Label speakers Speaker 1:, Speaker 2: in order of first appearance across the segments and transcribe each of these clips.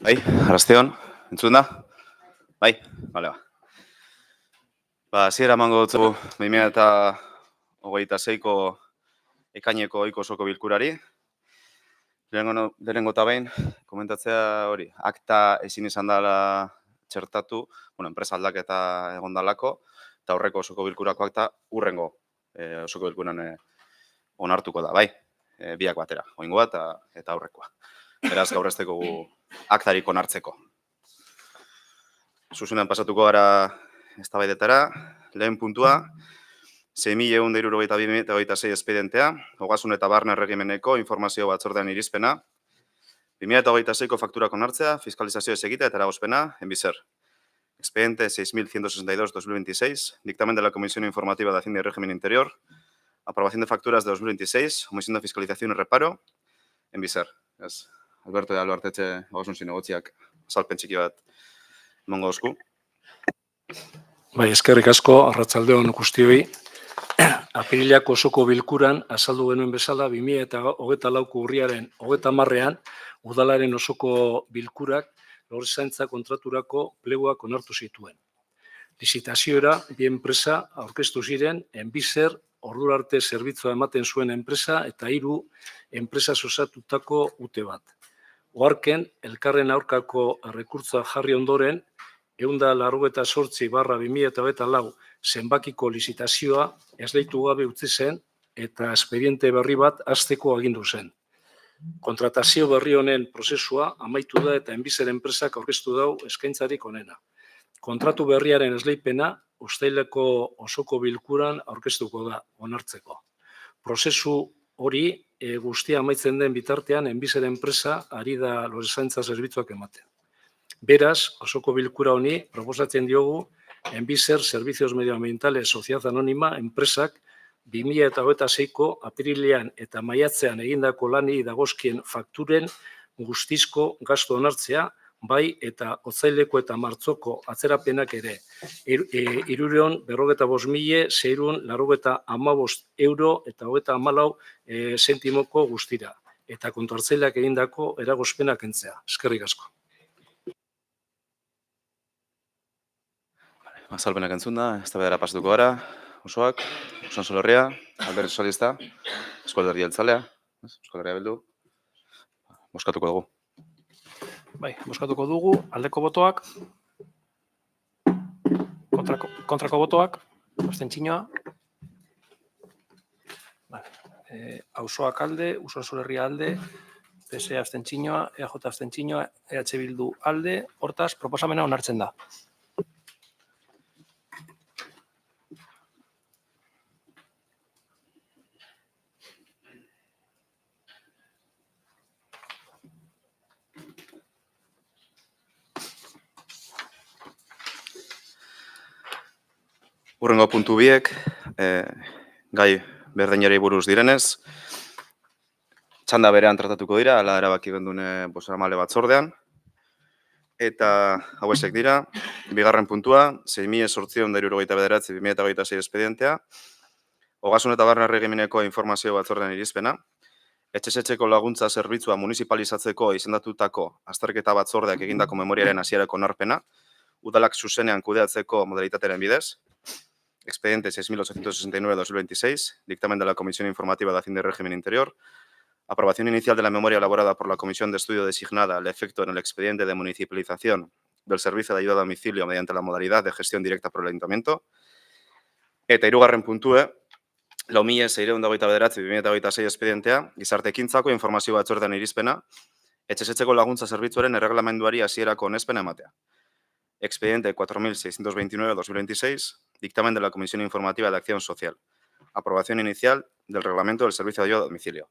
Speaker 1: Bai, arrasteon, entzun da? Bai, bale ba. Hasiera emango dutzu 2026ko ekaineko ohiko osoko bilkurari. Lehenengo eta behin, komentatzea hori, akta ezin izan dela txertatu, enpresa aldaketa egon dalako, eta horreko osoko bilkurako akta hurrengo osoko bilkuran onartuko da, bai, biak batera, oingo bat eta aurrekoa. Beraz, gaur ez dugu aktarik onartzeko. Zuzenean pasatuko gara eztabaidetara, lehen puntua, 6.162.2026 espedientea, Ogasun eta Barne Erregimeneko informazio batzordean irizpena, 2026ko fakturak onartzea, fiskalizazio ez egitea eta eragozpena, enbizer. Expediente 6.162-2026, dictamen de la Comisión Informativa de Hacienda y Régimen Interior, aprobación de facturas de 2026, omisión de fiscalización y reparo, enbizer. Alberto de Albartetxe Ogasun zinegotziak azalpen txiki bat emango dozku.
Speaker 2: Bai, eskerrik asko, arratsalde on guztioi. Apirilako osoko bilkuran azaldu genuen bezala 2024ko urriaren 30ean udalaren osoko bilkurak Lorezaintza kontraturako pleguak onartu zituen. Lizitaziora bi enpresa aurkeztu ziren, enbizer, ordura arte zerbitzua ematen zuen enpresa eta 3 enpresa osatutako UTE bat. Oharken, elkarren aurkako errekurtsoa jarri ondoren, 188/2024 zenbakiko lizitazioa esleitu gabe utzi zen eta espediente berri bat hasteko agindu zen. Kontratazio berri honen prozesua amaitu da eta enbizer enpresak aurkeztu dau eskaintzarik onena. Kontratu berriaren esleipena uztaileko osoko bilkuran aurkeztuko da onartzeko. Prozesu hori guztia amaitzen den bitartean enbizer enpresa ari da Lorezaintza zerbitzuak ematen. Beraz, osoko bilkura honi proposatzen diogu Enbizer Servicios Medioambientales Sociedad Anónima enpresak 2026ko apirilean eta maiatzean egindako lani dagozkien fakturen guztizko gastu onartzea, bai eta otsaileko eta martzoko atzerapenak ere 345.695 euro eta 34 zentimoko guztira, eta kontuhartzaileak egindako eragozpenak kentzea. Eskerrik asko.
Speaker 1: Azalpenak entzun da, eztabaidara pasatuko gara, osoak, Osan Solorria, Alderdi Sozialista, Eusko Alderdi Jeltzalea, Euskal Herria Bildu, bozkatuko dugu.
Speaker 3: Bai, bozkatuko dugu, aldeko botoak, kontrako botoak, abstentzioa. Auzoak alde, Osan Solorria alde, PSE abstentzioa, EJ abstentzioa, EH Bildu alde, hortaz, proposamena onartzen da.
Speaker 1: Hurrengo puntu biek, gai berdinari buruz direnez, txanda berean tratatuko dira, ala erabaki gendune bozeramale batzordean, eta hauesek dira, bigarren puntua, 6.879/2026 espedientea, Ogasun eta Barne Erregimeneko informazio batzordean irizpena, etxez-etxeko laguntza zerbitzua municipalizatzeko izendatutako azterketa batzordeak egindako memoriaren hasierako onarpena, udalak zuzenean kudeatzeko modalitatearen bidez, Expediente 6.869/2026, dictamen de la Comisión Informativa de Hacienda y Régimen Interior, aprobación inicial de la memoria elaborada por la Comisión de Estudio designada al efecto en el expediente de municipalización del servicio de ayuda a domicilio mediante la modalidad de gestión directa por el ayuntamiento, eta hirugarren puntue, 4.629/2026 espedientea, gizarte ekintzako informazio batzordean irizpena, etxez-etxeko laguntza zerbitzuaren erreglamenduari hasierako onespena ematea. Expediente 4.629/2026, dictamen de la Comisión Informativa de Acción Social. Aprobación inicial del reglamento del servicio de ayuda a domicilio.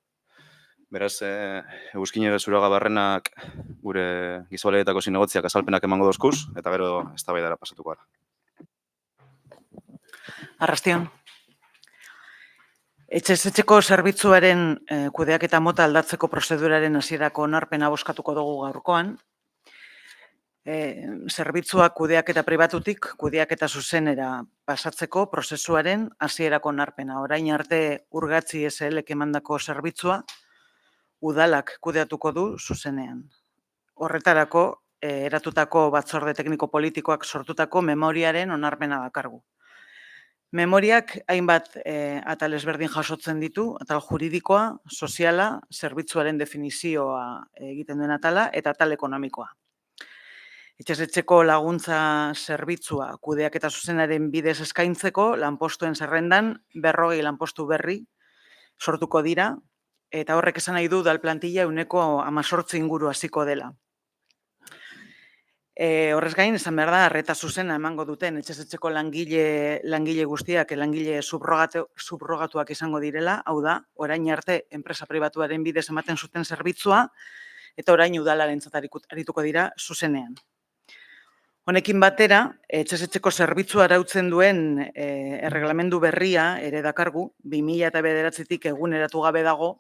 Speaker 1: Beraz, Eguzkine Zuraga Barrenak gure gizabaleietako zinegotziak azalpenak emango dozkuz, eta gero eztabaidara pasatuko gara.
Speaker 4: Arrastian. Etxez-etxeko zerbitzuaren kudeaketa mota aldatzeko prozeduraren hasierako onarpena bozkatuko dugu gaurkoan. zerbitzuak kudeaketa pribatutik kudeaketa zuzenera pasatzeko prozesuaren hasierako onarpena. Orain arte Urgatzi SL-ek emandako zerbitzua udalak kudeatuko du zuzenean. Horretarako eratutako batzorde tekniko politikoak sortutako memoriaren onarpena dakargu. Memoriak hainbat atal ezberdin jasotzen ditu, atal juridikoa, soziala, zerbitzuaren definizioa egiten duen atala eta atal ekonomikoa. Etxez-etxeko laguntza zerbitzua kudeaketa zuzenaren bidez eskaintzeko lanpostuen zerrendan 40 lanpostu berri sortuko dira, eta horrek esan nahi du udal plantilla 18% inguru hasiko dela. Horrez gain, esan behar da, arreta zuzena emango duten etxez-etxeko langile guztiak, langile subrogatuak izango direla, hau da, orain arte enpresa pribatuaren bidez ematen zuten zerbitzua, eta orain udalarentzat arituko dira zuzenean. Honekin batera, etxez-etxeko zerbitzua arautzen duen erreglamendu berria ere dakargu, 2009tik eguneratu gabe dago,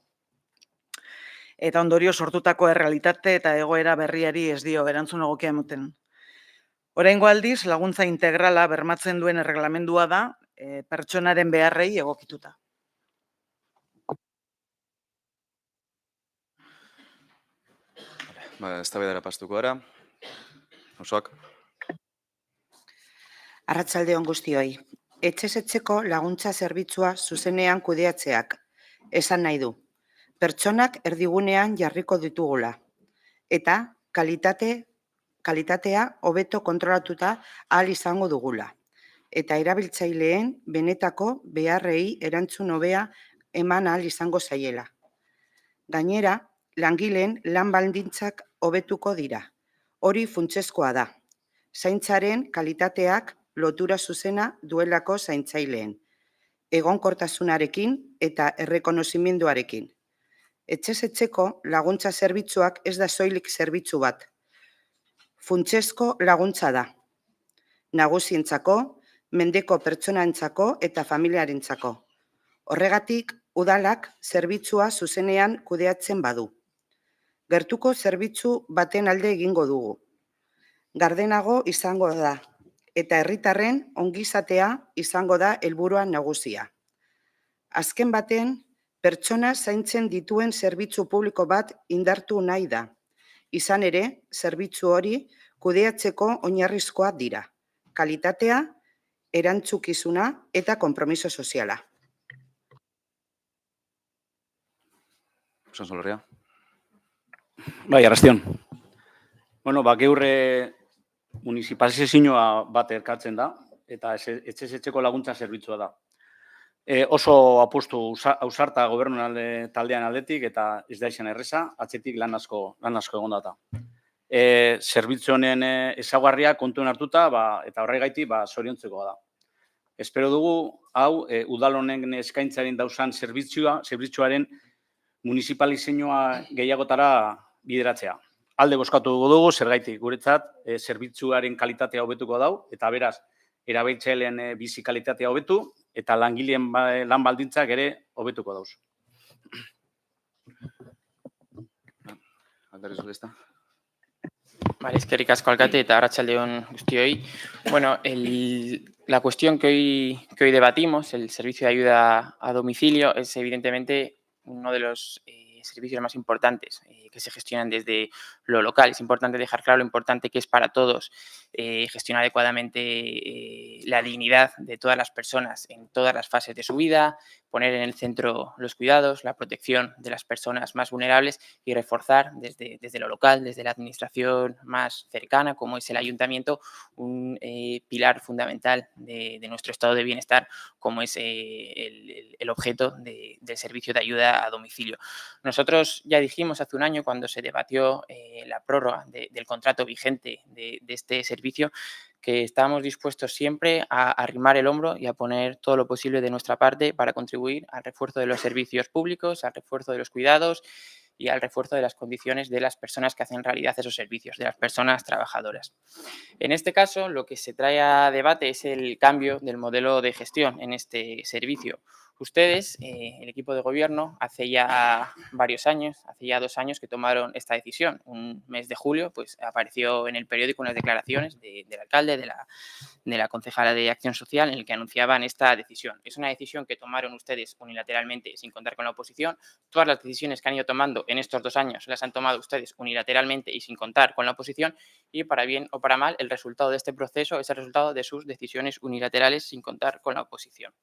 Speaker 4: eta ondorio sortutako errealitate eta egoera berriari ez dio erantzun egokia ematen. Oraingo aldiz, laguntza integrala bermatzen duen erreglamendua da, pertsonaren beharrei egokituta.
Speaker 1: Eztabaidara pastuko gara. Osoak.
Speaker 5: Arratsalde-on guztioi. Etxez-etxeko laguntza zerbitzua zuzenean kudeatzeak. Esan nahi du. Pertsonak erdigunean jarriko ditugula. Eta kalitatea hobeto kontrolatuta ahal izango dugula. Eta erabiltzaileen benetako beharrei erantzun hobea eman ahal izango zaiela. Gainera, langileen lan baldintzak hobetuko dira. Hori funtsezkoa da. Zaintzaren kalitateak lotura zuzena duelako zaintzaileen, egonkortasunarekin eta errekonozimenduarekin. Etxez-etxeko laguntza zerbitzuak ez da soilik zerbitzu bat. Funtsezko laguntza da. Nagusientzako, mendeko pertsonentzako eta familiarentzako. Horregatik, udalak zerbitzua zuzenean kudeatzen badu. Gertuko zerbitzu baten alde egingo dugu. Gardenago izango da. Eta herritarren ongizatea izango da helburua nagusia. Azken baten, pertsona zaintzen dituen zerbitzu publiko bat indartu nahi da. Izan ere, zerbitzu hori kudeatzeko oinarrizkoak dira. Kalitatea, erantzukizuna eta konpromiso soziala.
Speaker 1: Sansolorria.
Speaker 6: Bai, arrastion. Geurre municipalizazioa bat erkatzen da, eta etxez-etxeko laguntza zerbitzua da. Oso apustu ausarta gobernu taldean aldetik, eta ez da izan erreza, atzetik lan asko egon data. Zerbitzu honen ezaugarria kontuan hartuta, eta horregaiti zoriontzekoa da. Espero dugu, hau, udal honen eskaintzaren dauzan zerbitzuaren municipalizazioa gehiagotara bideratzea. Alde bozkatu dugu, zergaitik guretzat, zerbitzuaren kalitatea hobetuko dau, eta beraz, erabiltzaileen bizi kalitatea hobetu, eta langileen lan baldintzak ere hobetuko dauz.
Speaker 1: Alderri Zulesta.
Speaker 7: Vale, eskerrik asko alkate eta arratsalde-on guztioi. Bueno, la cuestión que hoy debatimos, el servicio de ayuda a domicilio, es evidentemente uno de los servicios más importantes que se gestionan desde lo local. Es importante dejar claro lo importante que es para todos gestionar adecuadamente la dignidad de todas las personas en todas las fases de su vida, poner en el centro los cuidados, la protección de las personas más vulnerables y reforzar desde lo local, desde la administración más cercana, como es el ayuntamiento, un pilar fundamental de nuestro estado de bienestar, como es el objeto del servicio de ayuda a domicilio. Nosotros ya dijimos hace un año, cuando se debatió la prórroga del contrato vigente de este servicio, que estábamos dispuestos siempre a arrimar el hombro y a poner todo lo posible de nuestra parte para contribuir al refuerzo de los servicios públicos, al refuerzo de los cuidados y al refuerzo de las condiciones de las personas que hacen realidad esos servicios, de las personas trabajadoras. En este caso, lo que se trae a debate es el cambio del modelo de gestión en este servicio. Ustedes, el equipo de gobierno, hace ya varios años, hace ya 2 años que tomaron esta decisión. Un mes de julio, pues apareció en el periódico unas declaraciones del alcalde, de la concejala de Acción Social, en el que anunciaban esta decisión. Es una decisión que tomaron ustedes unilateralmente sin contar con la oposición. Todas las decisiones que han ido tomando en estos 2 años las han tomado ustedes unilateralmente y sin contar con la oposición, y para bien o para mal, el resultado de este proceso es el resultado de sus decisiones unilaterales sin contar con la oposición.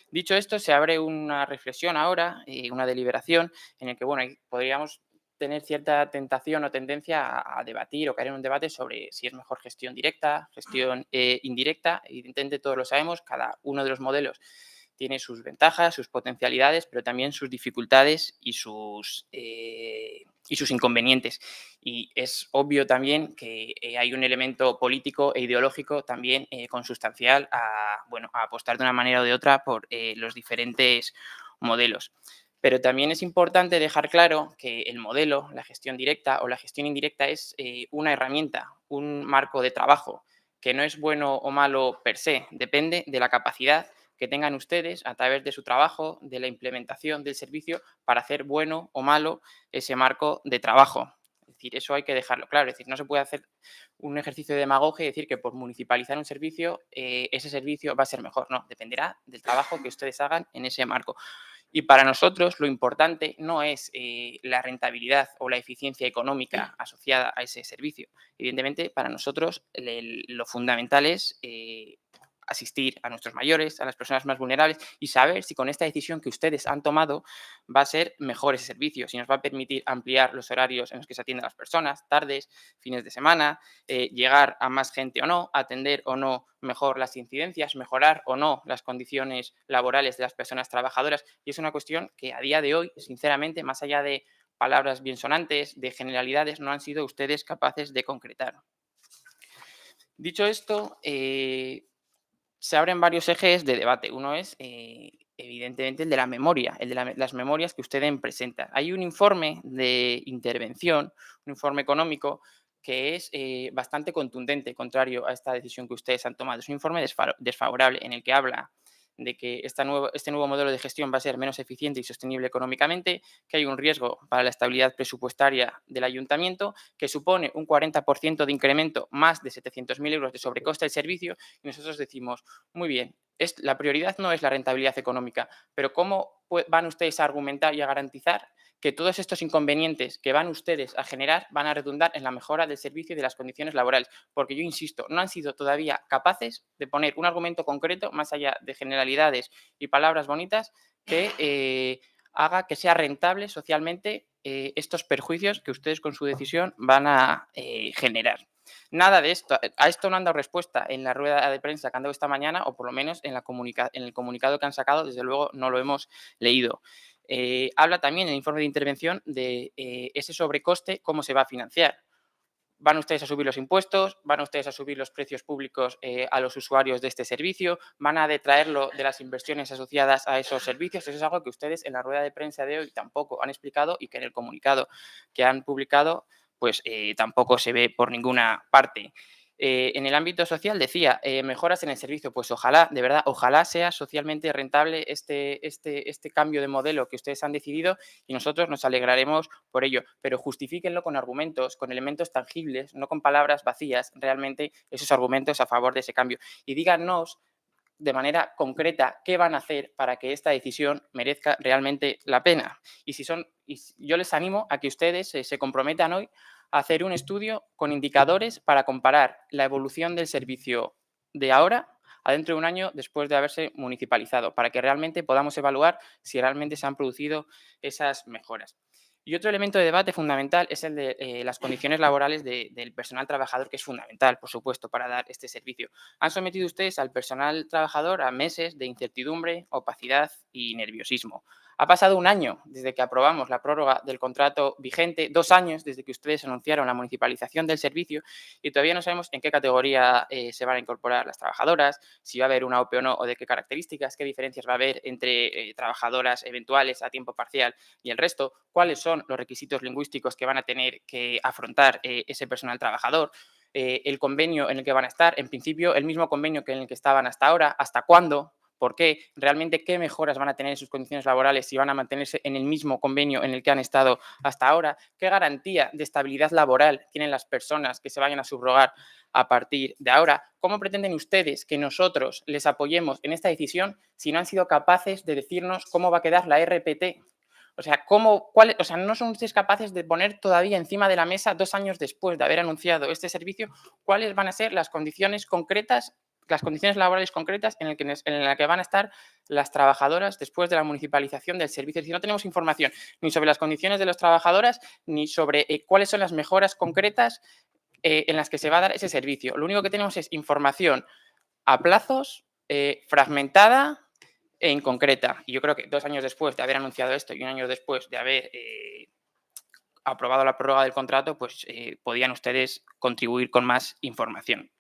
Speaker 7: Dicho esto, se abre una reflexión ahora, una deliberación, en el que bueno, podríamos tener cierta tentación o tendencia a debatir o caer en un debate sobre si es mejor gestión directa, gestión indirecta. Evidentemente todos lo sabemos, cada uno de los modelos tiene sus ventajas, sus potencialidades, pero también sus dificultades y sus inconvenientes. Y es obvio también que hay un elemento político e ideológico también consustancial a apostar de una manera o de otra por los diferentes modelos. Pero también es importante dejar claro que el modelo, la gestión directa o la gestión indirecta es una herramienta, un marco de trabajo que no es bueno o malo per se, depende de la capacidad que tengan ustedes a través de su trabajo, de la implementación del servicio para hacer bueno o malo ese marco de trabajo. Es decir, eso hay que dejarlo claro. Es decir, no se puede hacer un ejercicio de demagogia y decir que por municipalizar un servicio, ese servicio va a ser mejor. No, dependerá del trabajo que ustedes hagan en ese marco. Y para nosotros lo importante no es la rentabilidad o la eficiencia económica asociada a ese servicio. Evidentemente, para nosotros lo fundamental es asistir a nuestros mayores, a las personas más vulnerables y saber si con esta decisión que ustedes han tomado va a ser mejor ese servicio, si nos va a permitir ampliar los horarios en los que se atienden a las personas, tardes, fines de semana, llegar a más gente o no, atender o no mejor las incidencias, mejorar o no las condiciones laborales de las personas trabajadoras. Y es una cuestión que a día de hoy, sinceramente, más allá de palabras biensonantes, de generalidades, no han sido ustedes capaces de concretar. Dicho esto, se abren varios ejes de debate. Uno es, evidentemente, el de la memoria, el de las memorias que ustedes presentan. Hay un informe de intervención, un informe económico, que es bastante contundente, contrario a esta decisión que ustedes han tomado. Es un informe desfavorable en el que habla de que este nuevo modelo de gestión va a ser menos eficiente y sostenible económicamente, que hay un riesgo para la estabilidad presupuestaria del ayuntamiento, que supone un 40% de incremento, más de 700.000 euros de sobrecoste del servicio, y nosotros decimos, muy bien, la prioridad no es la rentabilidad económica, pero ¿cómo van ustedes a argumentar y a garantizar que todos estos inconvenientes que van ustedes a generar van a redundar en la mejora del servicio y de las condiciones laborales? Porque yo insisto, no han sido todavía capaces de poner un argumento concreto, más allá de generalidades y palabras bonitas, que haga que sea rentable socialmente estos perjuicios que ustedes con su decisión van a generar. Nada de esto. A esto no han dado respuesta en la rueda de prensa que han dado esta mañana, o por lo menos en el comunicado que han sacado, desde luego no lo hemos leído. Habla también en el informe de intervención de ese sobrecoste, cómo se va a financiar. ¿Van ustedes a subir los impuestos? ¿Van ustedes a subir los precios públicos a los usuarios de este servicio? ¿Van a detraerlo de las inversiones asociadas a esos servicios? Eso es algo que ustedes en la rueda de prensa de hoy tampoco han explicado y que en el comunicado que han publicado pues tampoco se ve por ninguna parte. En el ámbito social decía, mejoras en el servicio, pues ojalá, de verdad, ojalá sea socialmente rentable este cambio de modelo que ustedes han decidido y nosotros nos alegraremos por ello, pero justifíquenlo con argumentos, con elementos tangibles, no con palabras vacías, realmente esos argumentos a favor de ese cambio. Y díganos de manera concreta qué van a hacer para que esta decisión merezca realmente la pena. Yo les animo a que ustedes se comprometan hoy a hacer un estudio con indicadores para comparar la evolución del servicio de ahora a dentro de un año después de haberse municipalizado, para que realmente podamos evaluar si realmente se han producido esas mejoras. Y otro elemento de debate fundamental es el de las condiciones laborales del personal trabajador, que es fundamental, por supuesto, para dar este servicio. Han sometido ustedes al personal trabajador a meses de incertidumbre, opacidad y nerviosismo. Ha pasado un año desde que aprobamos la prórroga del contrato vigente, 2 años desde que ustedes anunciaron la municipalización del servicio y todavía no sabemos en qué categoría se van a incorporar las trabajadoras, si va a haber una OPE o no, o de qué características, qué diferencias va a haber entre trabajadoras eventuales a tiempo parcial y el resto, cuáles son los requisitos lingüísticos que van a tener que afrontar ese personal trabajador, el convenio en el que van a estar, en principio el mismo convenio que en el que estaban hasta ahora, hasta cuándo, ¿Por qué? Realmente, ¿qué mejoras van a tener en sus condiciones laborales si van a mantenerse en el mismo convenio en el que han estado hasta ahora? ¿Qué garantía de estabilidad laboral tienen las personas que se vayan a subrogar a partir de ahora? ¿Cómo pretenden ustedes que nosotros les apoyemos en esta decisión si no han sido capaces de decirnos cómo va a quedar la RPT? O sea, no son ustedes capaces de poner todavía encima de la mesa, 2 años después de haber anunciado este servicio, cuáles van a ser las condiciones concretas, las condiciones laborales concretas en las que van a estar las trabajadoras después de la municipalización del servicio. Si no tenemos información ni sobre las condiciones de las trabajadoras, ni sobre cuáles son las mejoras concretas en las que se va a dar ese servicio. Lo único que tenemos es información a plazos, fragmentada e inconcreta. Y yo creo que 2 años después de haber anunciado esto y 1 año después de haber aprobado la prórroga del contrato, pues podían ustedes contribuir con más información.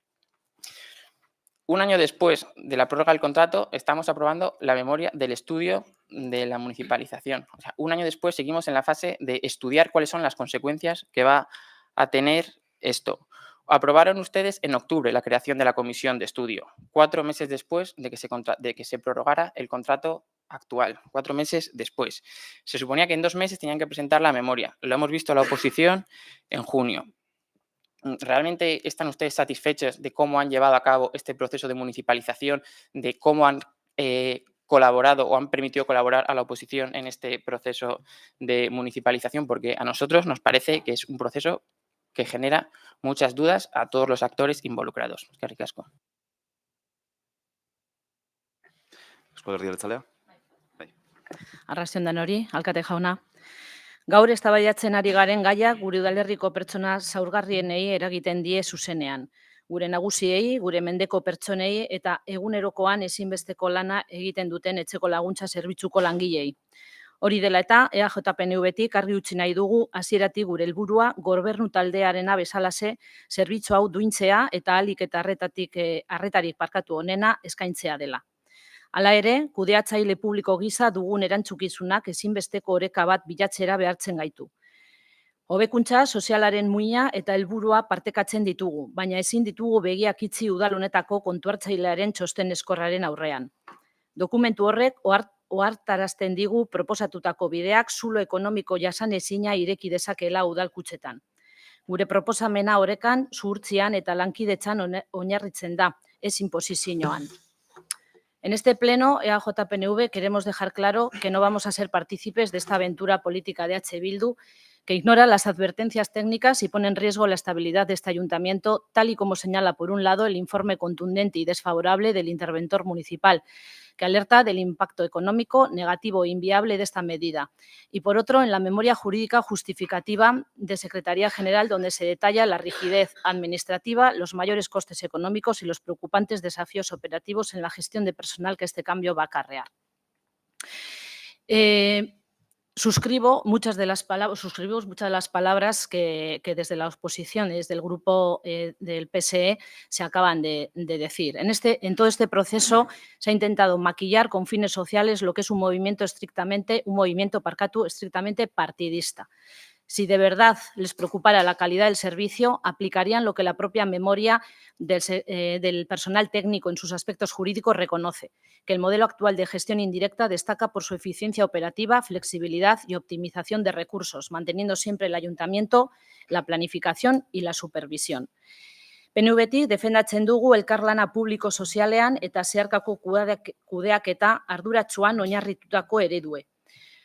Speaker 7: 1 año después de la prórroga del contrato, estamos aprobando la memoria del estudio de la municipalización. O sea, 1 año después seguimos en la fase de estudiar cuáles son las consecuencias que va a tener esto. Aprobaron ustedes en octubre la creación de la comisión de estudio, 4 meses después de que se prorrogara el contrato actual, 4 meses después. Se suponía que en 2 meses tenían que presentar la memoria. Lo hemos visto a la oposición en junio. ¿Realmente están ustedes satisfechos de cómo han llevado a cabo este proceso de municipalización, de cómo han colaborado o han permitido colaborar a la oposición en este proceso de municipalización? Porque a nosotros nos parece que es un proceso que genera muchas dudas a todos los actores involucrados. Eskerrik asko.
Speaker 1: Eusko Alderdi Jeltzalea.
Speaker 8: Arrastion danori, alkate jauna. Gaur eztabaidatzen ari garen gaia gure udalerriko pertsona zaurgarrienei eragiten die zuzenean. Gure nagusiei, gure mendeko pertsonei eta egunerokoan ezinbesteko lana egiten duten etxeko laguntza zerbitzuko langilei. Hori dela eta EAJ-PNV-tik argi utzi nahi dugu hasieratik gure helburua gobernu taldearena bezalaxe zerbitzu hau duintzea eta ahalik eta arretarik onena eskaintzea dela. Hala ere, kudeatzaile publiko gisa dugun erantzukizunak ezinbesteko oreka bat bilatzera behartzen gaitu. Hobekuntza sozialaren muina eta helburua partekatzen ditugu, baina ezin ditugu begiak itxi udal honetako kontuhartzailearen txosten eskorraren aurrean. Dokumentu horrek ohartarazten digu proposatutako bideak zulo ekonomiko jasanezina ireki dezakeela udalkutxetan. Gure proposamena orekan, zuhurtzian eta lankidetzan oinarritzen da, ez inposizioan. En este pleno, EAJ-PNV queremos dejar claro que no vamos a ser partícipes de esta aventura política de H. Bildu que ignora las advertencias técnicas y pone en riesgo la estabilidad de este ayuntamiento, tal y como señala, por un lado, el informe contundente y desfavorable del interventor municipal, que alerta del impacto económico negativo e inviable de esta medida. Y, por otro, en la memoria jurídica justificativa de Secretaría General, donde se detalla la rigidez administrativa, los mayores costes económicos y los preocupantes desafíos operativos en la gestión de personal que este cambio va a acarrear. Suscribimos muchas de las palabras que desde la oposición, desde el grupo del PSE, se acaban de decir. En todo este proceso se ha intentado maquillar con fines sociales lo que es un movimiento estrictamente partidista. Si de verdad les preocupara la calidad del servicio, aplicarían lo que la propia memoria del personal técnico en sus aspectos jurídicos reconoce, que el modelo actual de gestión indirecta destaca por su eficiencia operativa, flexibilidad y optimización de recursos, manteniendo siempre el ayuntamiento, la planificación y la supervisión. PNV-tik defendatzen dugu elkarlana publiko sozialean eta zeharkako kudeaketa arduratsuan oinarritutako eredue.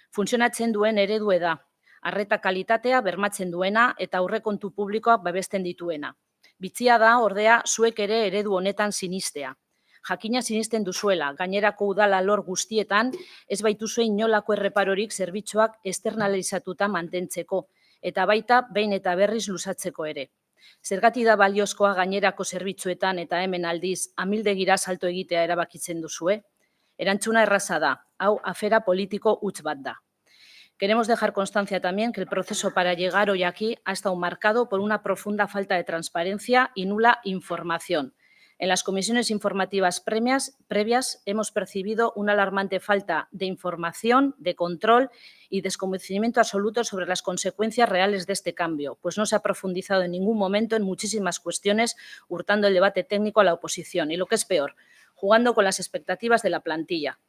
Speaker 8: Funtzionatzen duen eredue da. Arreta kalitatea bermatzen duena eta aurrekontu publikoak babesten dituena. Bitxia da, ordea, zuek ere eredu honetan sinistea. Jakina sinisten duzuela, gainerako udal alor guztietan, ez baituzue inolako erreparorik zerbitzuak externalizatuta mantentzeko, eta baita behin eta berriz luzatzeko ere. Zergatik da baliozkoa gainerako zerbitzuetan eta hemen aldiz amildegira salto egitea erabakitzen duzue? Erantzuna erraza da, hau afera politiko huts bat da. Queremos dejar constancia también que el proceso para llegar hoy aquí ha estado marcado por una profunda falta de transparencia y nula información. En las comisiones informativas previas hemos percibido una alarmante falta de información, de control y desconocimiento absoluto sobre las consecuencias reales de este cambio, pues no se ha profundizado en ningún momento en muchísimas cuestiones, hurtando el debate técnico a la oposición. Y lo que es peor, jugando con las expectativas de la plantilla.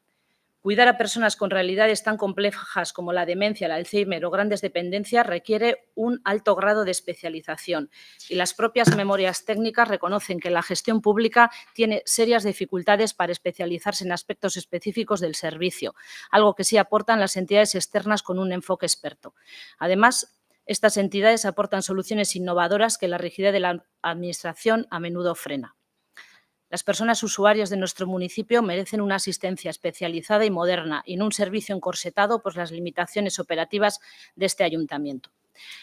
Speaker 8: Cuidar a personas con realidades tan complejas como la demencia, el Alzheimer o grandes dependencias requiere un alto grado de especialización y las propias memorias técnicas reconocen que la gestión pública tiene serias dificultades para especializarse en aspectos específicos del servicio, algo que sí aportan las entidades externas con un enfoque experto. Además, estas entidades aportan soluciones innovadoras que la rigidez de la Administración a menudo frena. Las personas usuarias de nuestro municipio merecen una asistencia especializada y moderna y no un servicio encorsetado por las limitaciones operativas de este ayuntamiento.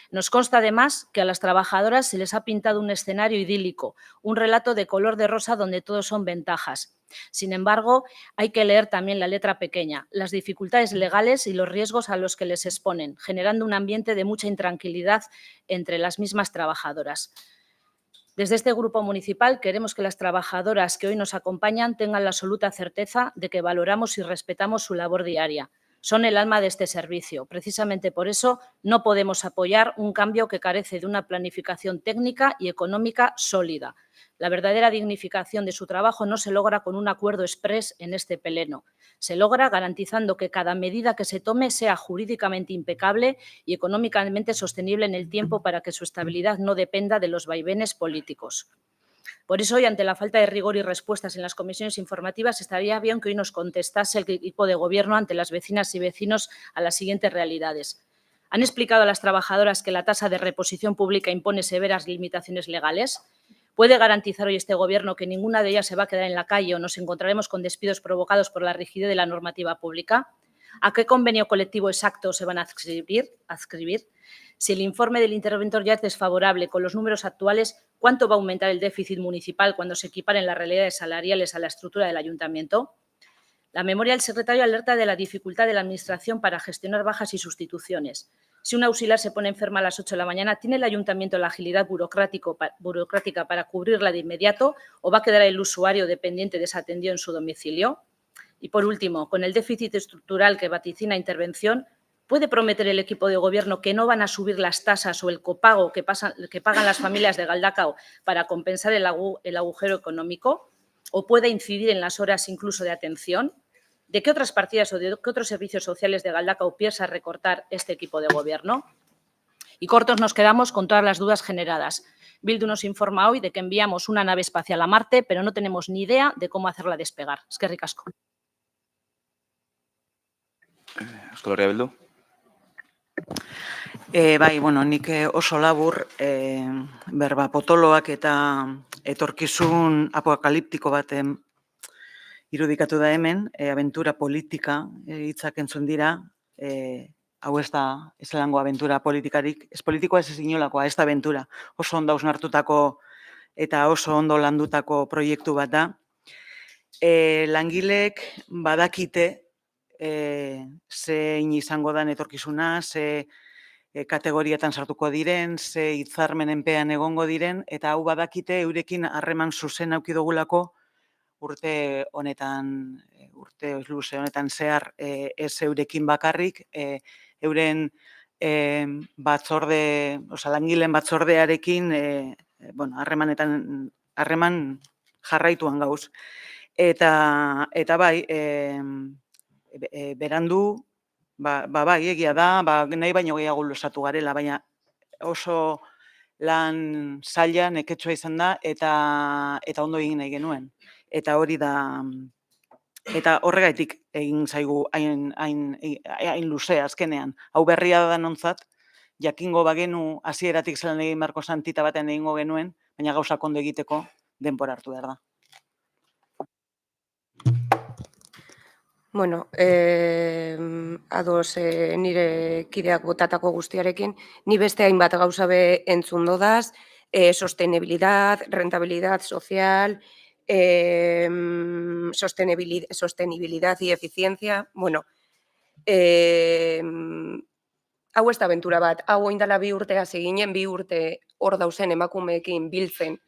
Speaker 8: Nos consta además que a las trabajadoras se les ha pintado un escenario idílico, un relato de color de rosa donde todo son ventajas. Sin embargo, hay que leer también la letra pequeña, las dificultades legales y los riesgos a los que les exponen, generando un ambiente de mucha intranquilidad entre las mismas trabajadoras. Desde este grupo municipal queremos que las trabajadoras que hoy nos acompañan tengan la absoluta certeza de que valoramos y respetamos su labor diaria. Son el alma de este servicio. Precisamente por eso no podemos apoyar un cambio que carece de una planificación técnica y económica sólida. La verdadera dignificación de su trabajo no se logra con un acuerdo exprés en este pleno. Se logra garantizando que cada medida que se tome sea jurídicamente impecable y económicamente sostenible en el tiempo para que su estabilidad no dependa de los vaivenes políticos. Por eso, y ante la falta de rigor y respuestas en las comisiones informativas, estaría bien que hoy nos contestase el equipo de Gobierno ante las vecinas y vecinos a las siguientes realidades. ¿Han explicado a las trabajadoras que la tasa de reposición pública impone severas limitaciones legales? ¿Puede garantizar hoy este Gobierno que ninguna de ellas se va a quedar en la calle o nos encontraremos con despidos provocados por la rigidez de la normativa pública? ¿A qué convenio colectivo exacto se van a adscribir? Si el informe del interventor ya es desfavorable con los números actuales, ¿cuánto va a aumentar el déficit municipal cuando se equiparen las realidades salariales a la estructura del ayuntamiento? La memoria del secretario alerta de la dificultad de la Administración para gestionar bajas y sustituciones. Si un auxiliar se pone enferma a las 8 de la mañana, ¿tiene el ayuntamiento la agilidad burocrática para cubrirla de inmediato o va a quedar el usuario dependiente desatendido en su domicilio? Y, por último, con el déficit estructural que vaticina intervención, ¿puede prometer el equipo de Gobierno que no van a subir las tasas o el copago que pagan las familias de Galdakao para compensar el agujero económico? ¿O puede incidir en las horas incluso de atención? ¿De qué otras partidas o de qué otros servicios sociales de Galdakao piensa recortar este equipo de Gobierno? Y cortos nos quedamos con todas las dudas generadas. Bildu nos informa hoy de que enviamos una nave espacial a Marte, pero no tenemos ni idea de cómo hacerla despegar. Eskerrik asko.
Speaker 1: Euskal Herria Bildu.
Speaker 4: Nik oso labur berba potoloak eta etorkizun apokaliptiko baten irudikatu da hemen, abentura politika hitzak entzun dira, hau ez da ezelango abentura politikarik, ez politikoa ez inolakoa, ez da abentura, oso ondo hausnartutako eta oso ondo landutako proiektu bat da. Langileek badakite zein izango dan etorkizuna, ze kategoriatan sartuko diren, ze hitzarmenenpean egongo diren, eta hau badakite eurekin harreman zuzen auki dugulako urte luze honetan zehar ez eurekin bakarrik, euren langileen batzordearekin harreman jarraituan gauz. Eta bai, berandu, bai, egia da, nahi baino gehiago luzatu garela, baina oso lan zaila, neketsua izan da, eta ondo egin nahi genuen. Eta hori da, eta horregaitik egin zaigu hain luzea azkenean. Hau berria da nontzat, jakingo bagenu hasieratik zelan egin beharko santita batean egingo genuen, baina gauzak ondo egiteko denbora hartu behar da.
Speaker 9: Bueno, ados nire kideak botatako guztiarekin, ni beste hainbat gauza be entzun dodaz, sostenibilidad, rentabilidad social, sostenibilidad y eficiencia, bueno, hau ez da abentura bat, hau oindala 2 urte hasi ginen, 2 urte hor dauzen emakumeekin biltzen,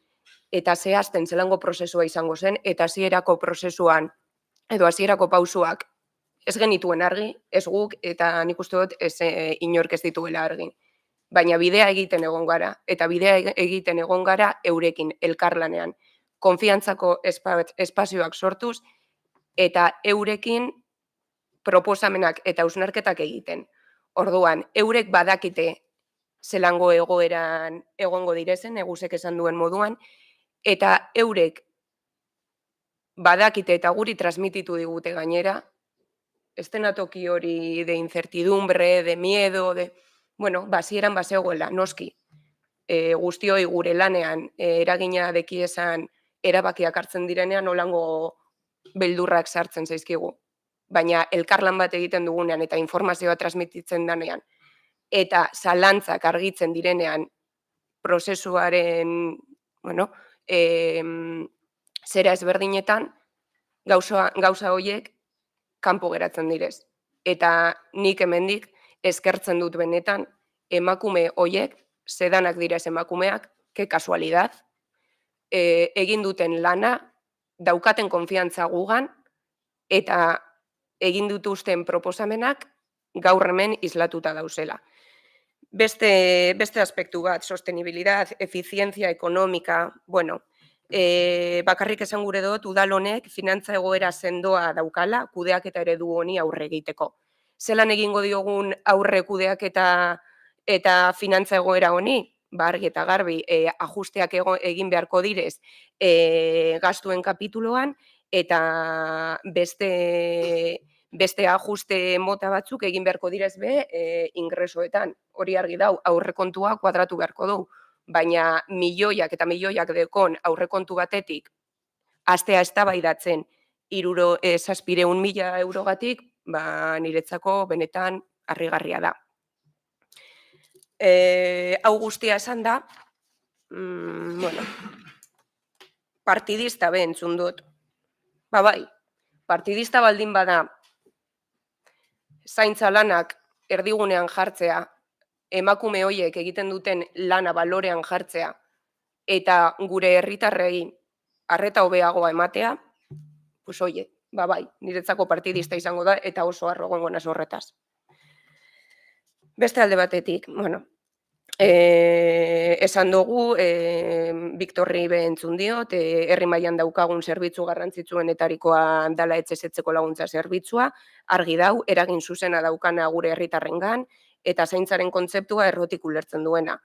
Speaker 9: eta zehazten zelango prozesua izango zen, eta hasierako prozesuan, edo hasierako pausuak ez genituen argi, ez guk, eta nik uste dut inork ez dituela argi. Baina bidea egiten egon gara, eta bidea egiten egon gara eurekin elkarlanean. konfiantzako espazioak sortuz, eta eurekin proposamenak eta hausnarketak egiten. Orduan, eurek badakite zelango egoeran egongo direzen, eguzek esan duen moduan, eta eurek badakite eta guri transmititu digute gainera, eszenatoki hori de incertidumbre, de miedo, bueno, hasieran bazegoela, noski. Guztioi gure lanean eragina dekiezan erabakiak hartzen direnean holango beldurrak sartzen zaizkigu. Baina elkarlan bat egiten dugunean eta informazioa transmititzen denean eta zalantzak argitzen direnean prozesuaren, bueno, zera ezberdinetan gauza horiek kanpo geratzen direz. Eta nik hemendik eskertzen dut benetan emakume horiek, zedanak direz emakumeak, ke kasualidad, egin duten lana, daukaten konfiantza gugan, eta egin dituzten proposamenak gaur hemen islatuta dauzela. Beste aspektu bat, sostenibilidad, efizientzia ekonomika, bueno, bakarrik esan gure dut, udal honek finantza egoera sendoa daukala, kudeaketa eredu honi aurre egiteko. Zelan egingo diogun aurre kudeaketa eta finantza egoera honi? Argi eta garbi, ajusteak egin beharko direz gastuen kapituloan, eta beste ajuste mota batzuk egin beharko direz ingresoetan. Hori argi dau, aurrekontua kuadratu beharko du. Baina milioiak eta milioiak dekon aurrekontu batetik astea eztabaidatzen 700.000 eurogatik, niretzako benetan harrigarria da. Hau guztia esan da, bueno, partidista entzun dut. Bai, partidista baldin bada zaintza lanak erdigunean jartzea, emakume horiek egiten duten lana balorean jartzea, eta gure herritarrei arreta hobeagoa ematea, pues oie, bai, niretzako partidista izango da, eta oso harro egongo naiz horretaz. Beste alde batetik, bueno, esan dugu, Victorri entzun diot, herri mailan daukagun zerbitzu garrantzitsuenetarikoa dala etxezetzeko laguntza zerbitzua, argi dau, eragin zuzena daukana gure herritarrengan, eta zaintzaren kontzeptua errotik ulertzen duena.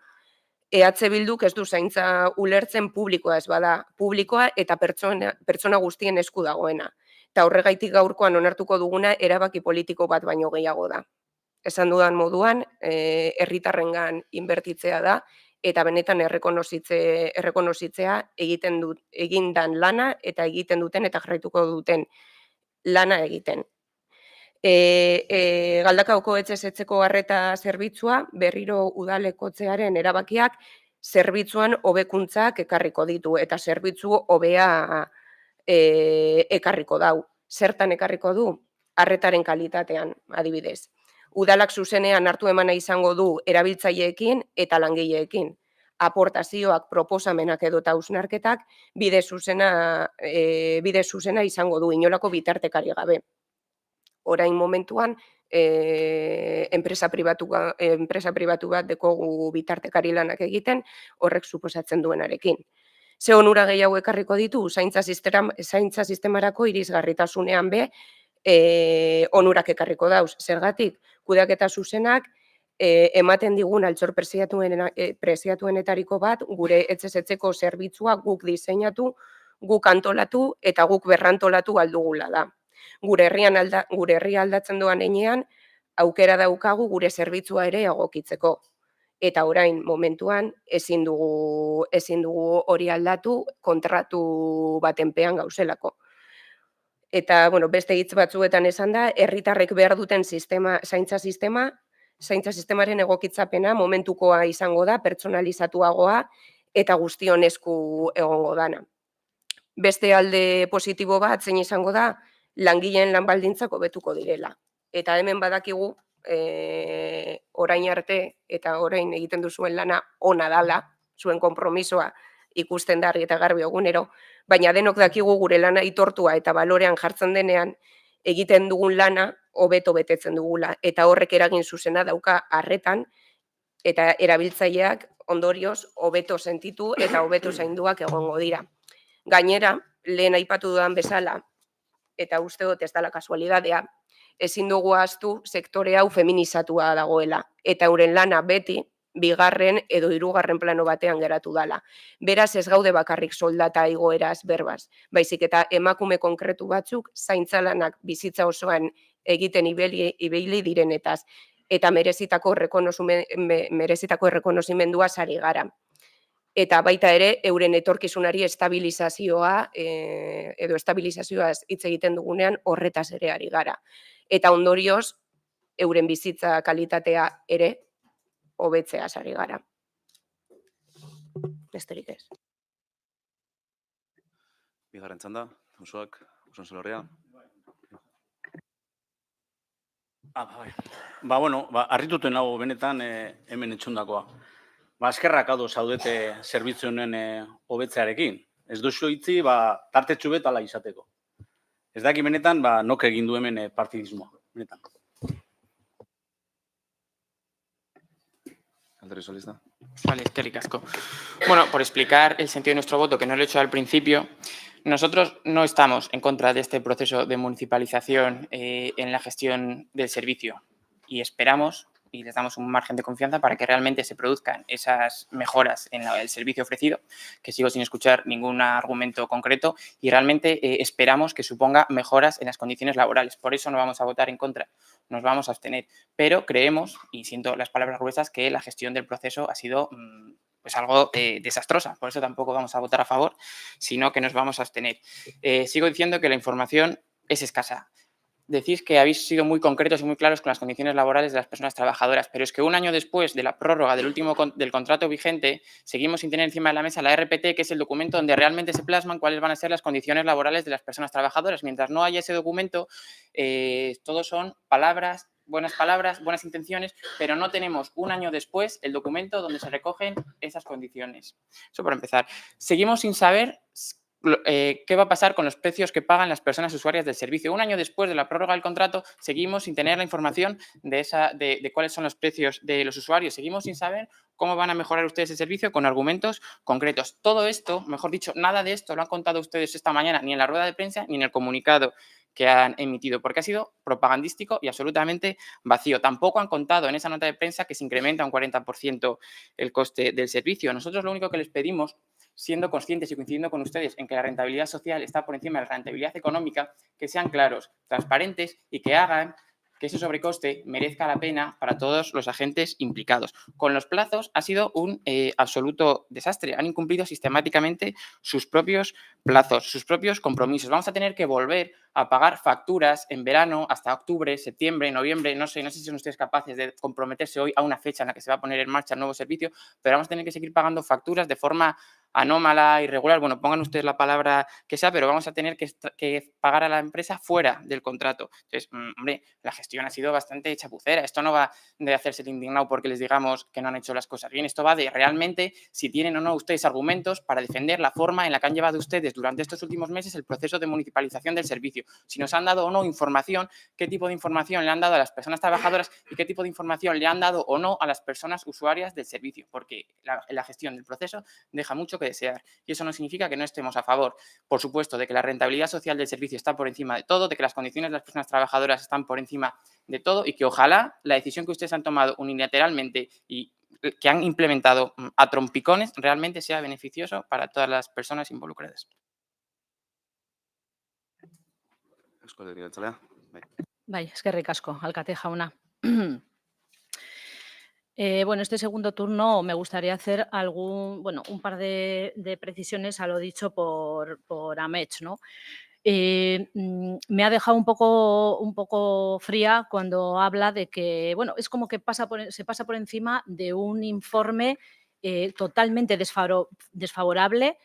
Speaker 9: EH Bilduk ez du zaintza ulertzen publikoa ez bada, publikoa eta pertsona guztien esku dagoena. Eta horregaitik gaurkoan onartuko duguna erabaki politiko bat baino gehiago da. Esan dudan moduan, herritarrengan inbertitzea da, eta benetan errekonozitzea egindan lana eta egiten duten eta jarraituko duten lana egiten. Galdakaoko etxezetzeko arreta zerbitzua, berriro udalekotzearen erabakiak zerbitzuan hobekuntzak ekarriko ditu, eta zerbitzu hobea ekarriko dau. Zertan ekarriko du? Arretaren kalitatean, adibidez. Udalak zuzenean hartu emana izango du erabiltzaileekin eta langileekin. Aportazioak, proposamenak edota hausnarketak bide zuzena izango du, inolako bitartekari gabe. Orain momentuan, enpresa pribatu bat dekogu bitartekari lanak egiten, horrek suposatzen duenarekin. Ze onura gehiago ekarriko ditu, zaintza sistemarako irisgarritasunean onurak ekarriko dauz. Zergatik, kudeaketa zuzenak ematen digun altxor preziatuenetariko bat, gure etxezetzeko zerbitzua guk diseinatu, guk antolatu eta guk berrantolatu aldugula da. Gure herria aldatzen doan heinean, aukera daukagu gure zerbitzua ere egokitzeko. Eta orain momentuan ezin dugu hori aldatu kontratu batenpean gauzelako. Eta, bueno, beste hitz batzuetan esan da, herritarrek behar duten zaintza sistemaren egokitzapena momentukoa izango da, pertsonalizatuagoa eta guztion esku egongo dana. Beste alde positibo bat zein izango da, langileen lan baldintzak hobetuko direla. Eta hemen badakigu, orain arte eta orain egiten duzuen lana ona dala, zuen konpromisoa ikusten da argi eta garbi egunero, baina denok dakigu gure lana aitortua eta balorean jartzen denean, egiten dugun lana hobeto betetzen dugula. Eta horrek eragin zuzena dauka arretan, eta erabiltzaileak ondorioz hobeto sentitu eta hobeto zainduak egongo dira. Gainera, lehen aipatu dudan bezala, eta uste dut ez dela kasualidadea, ezin dugu ahaztu sektore hau feminizatua dagoela, eta euren lana beti bigarren edo hirugarren plano batean geratu dela. Beraz, ez gaude bakarrik soldata igoeraz berbaz, baizik eta emakume konkretu batzuk zaintza lanak bizitza osoan egiten ibili direnetaz, eta merezitako errekonozimendua sari gara. Eta baita ere, euren etorkizunari estabilizazioa edo estabilizazioaz hitz egiten dugunean horretaz ere ari gara. Eta ondorioz, euren bizitza kalitatea ere hobetzea sari gara. Besterik ez.
Speaker 1: Bigarren txanda, Usuak, Uson Solorria.
Speaker 6: Harrituten nago benetan hemen etxundakoa. Eskerrak ado zaudete zerbitzu honen hobetzearekin. Ez duzu hitzi, tartetxu bet ala izateko. Ez daki benetan, nok egin du hemen partidismoa. Benetan.
Speaker 1: Alderdi Solista.
Speaker 7: Vale, eskerrik asko. Bueno, por explicar el sentido de nuestro voto, que no lo he hecho al principio, nosotros no estamos en contra de este proceso de municipalización en la gestión del servicio y esperamos y les damos un margen de confianza para que realmente se produzcan esas mejoras en el servicio ofrecido, que sigo sin escuchar ningún argumento concreto y realmente esperamos que suponga mejoras en las condiciones laborales. Por eso no vamos a votar en contra, nos vamos a abstener. Pero creemos, y siento las palabras gruesas, que la gestión del proceso ha sido algo desastrosa. Por eso tampoco vamos a votar a favor, sino que nos vamos a abstener. Sigo diciendo que la información es escasa. Decís que habéis sido muy concretos y muy claros con las condiciones laborales de las personas trabajadoras, pero es que un año después de la prórroga del contrato vigente, seguimos sin tener encima de la mesa la RPT, que es el documento donde realmente se plasman cuáles van a ser las condiciones laborales de las personas trabajadoras. Mientras no haya ese documento, todos son palabras, buenas intenciones, pero no tenemos un año después el documento donde se recogen esas condiciones. Eso por empezar. Seguimos sin saber qué va a pasar con los precios que pagan las personas usuarias del servicio. Un año después de la prórroga del contrato, seguimos sin tener la información de cuáles son los precios de los usuarios. Seguimos sin saber cómo van a mejorar ustedes el servicio con argumentos concretos. Todo esto, mejor dicho, nada de esto lo han contado ustedes esta mañana, ni en la rueda de prensa, ni en el comunicado que han emitido, porque ha sido propagandístico y absolutamente vacío. Tampoco han contado en esa nota de prensa que se incrementa un 40% el coste del servicio. Nosotros lo único que les pedimos, siendo conscientes y coincidiendo con ustedes en que la rentabilidad social está por encima de la rentabilidad económica, que sean claros, transparentes y que hagan que ese sobrecoste merezca la pena para todos los agentes implicados. Con los plazos ha sido un absoluto desastre. Han incumplido sistemáticamente sus propios plazos, sus propios compromisos. Vamos a tener que volver a pagar facturas en verano hasta octubre, septiembre, noviembre. No sé si son ustedes capaces de comprometerse hoy a una fecha en la que se va a poner en marcha el nuevo servicio, pero vamos a tener que seguir pagando facturas de forma anómala, irregular, bueno, pongan ustedes la palabra que sea, pero vamos a tener que pagar a la empresa fuera del contrato. Entonces, hombre, la gestión ha sido bastante chapucera. Esto no va de hacerse el indignado porque les digamos que no han hecho las cosas bien. Esto va de realmente si tienen o no ustedes argumentos para defender la forma en la que han llevado ustedes durante estos últimos meses el proceso de municipalización del servicio. Si nos han dado o no información, qué tipo de información le han dado a las personas trabajadoras y qué tipo de información le han dado o no a las personas usuarias del servicio, porque la gestión del proceso deja mucho que desear y eso no significa que no estemos a favor, por supuesto, de que la rentabilidad social del servicio está por encima de todo, de que las condiciones de las personas trabajadoras están por encima de todo y que ojalá la decisión que ustedes han tomado unilateralmente y que han implementado a trompicones realmente sea beneficioso para todas las personas involucradas.
Speaker 8: Bai, eskerrik asko, alkate jauna. Bueno, este segundo turno me gustaría hacer un par de precisiones a lo dicho por Amets, ¿no? Me ha dejado un poco fría cuando habla de que, bueno, es como que se pasa por encima de un informe totalmente desfavorable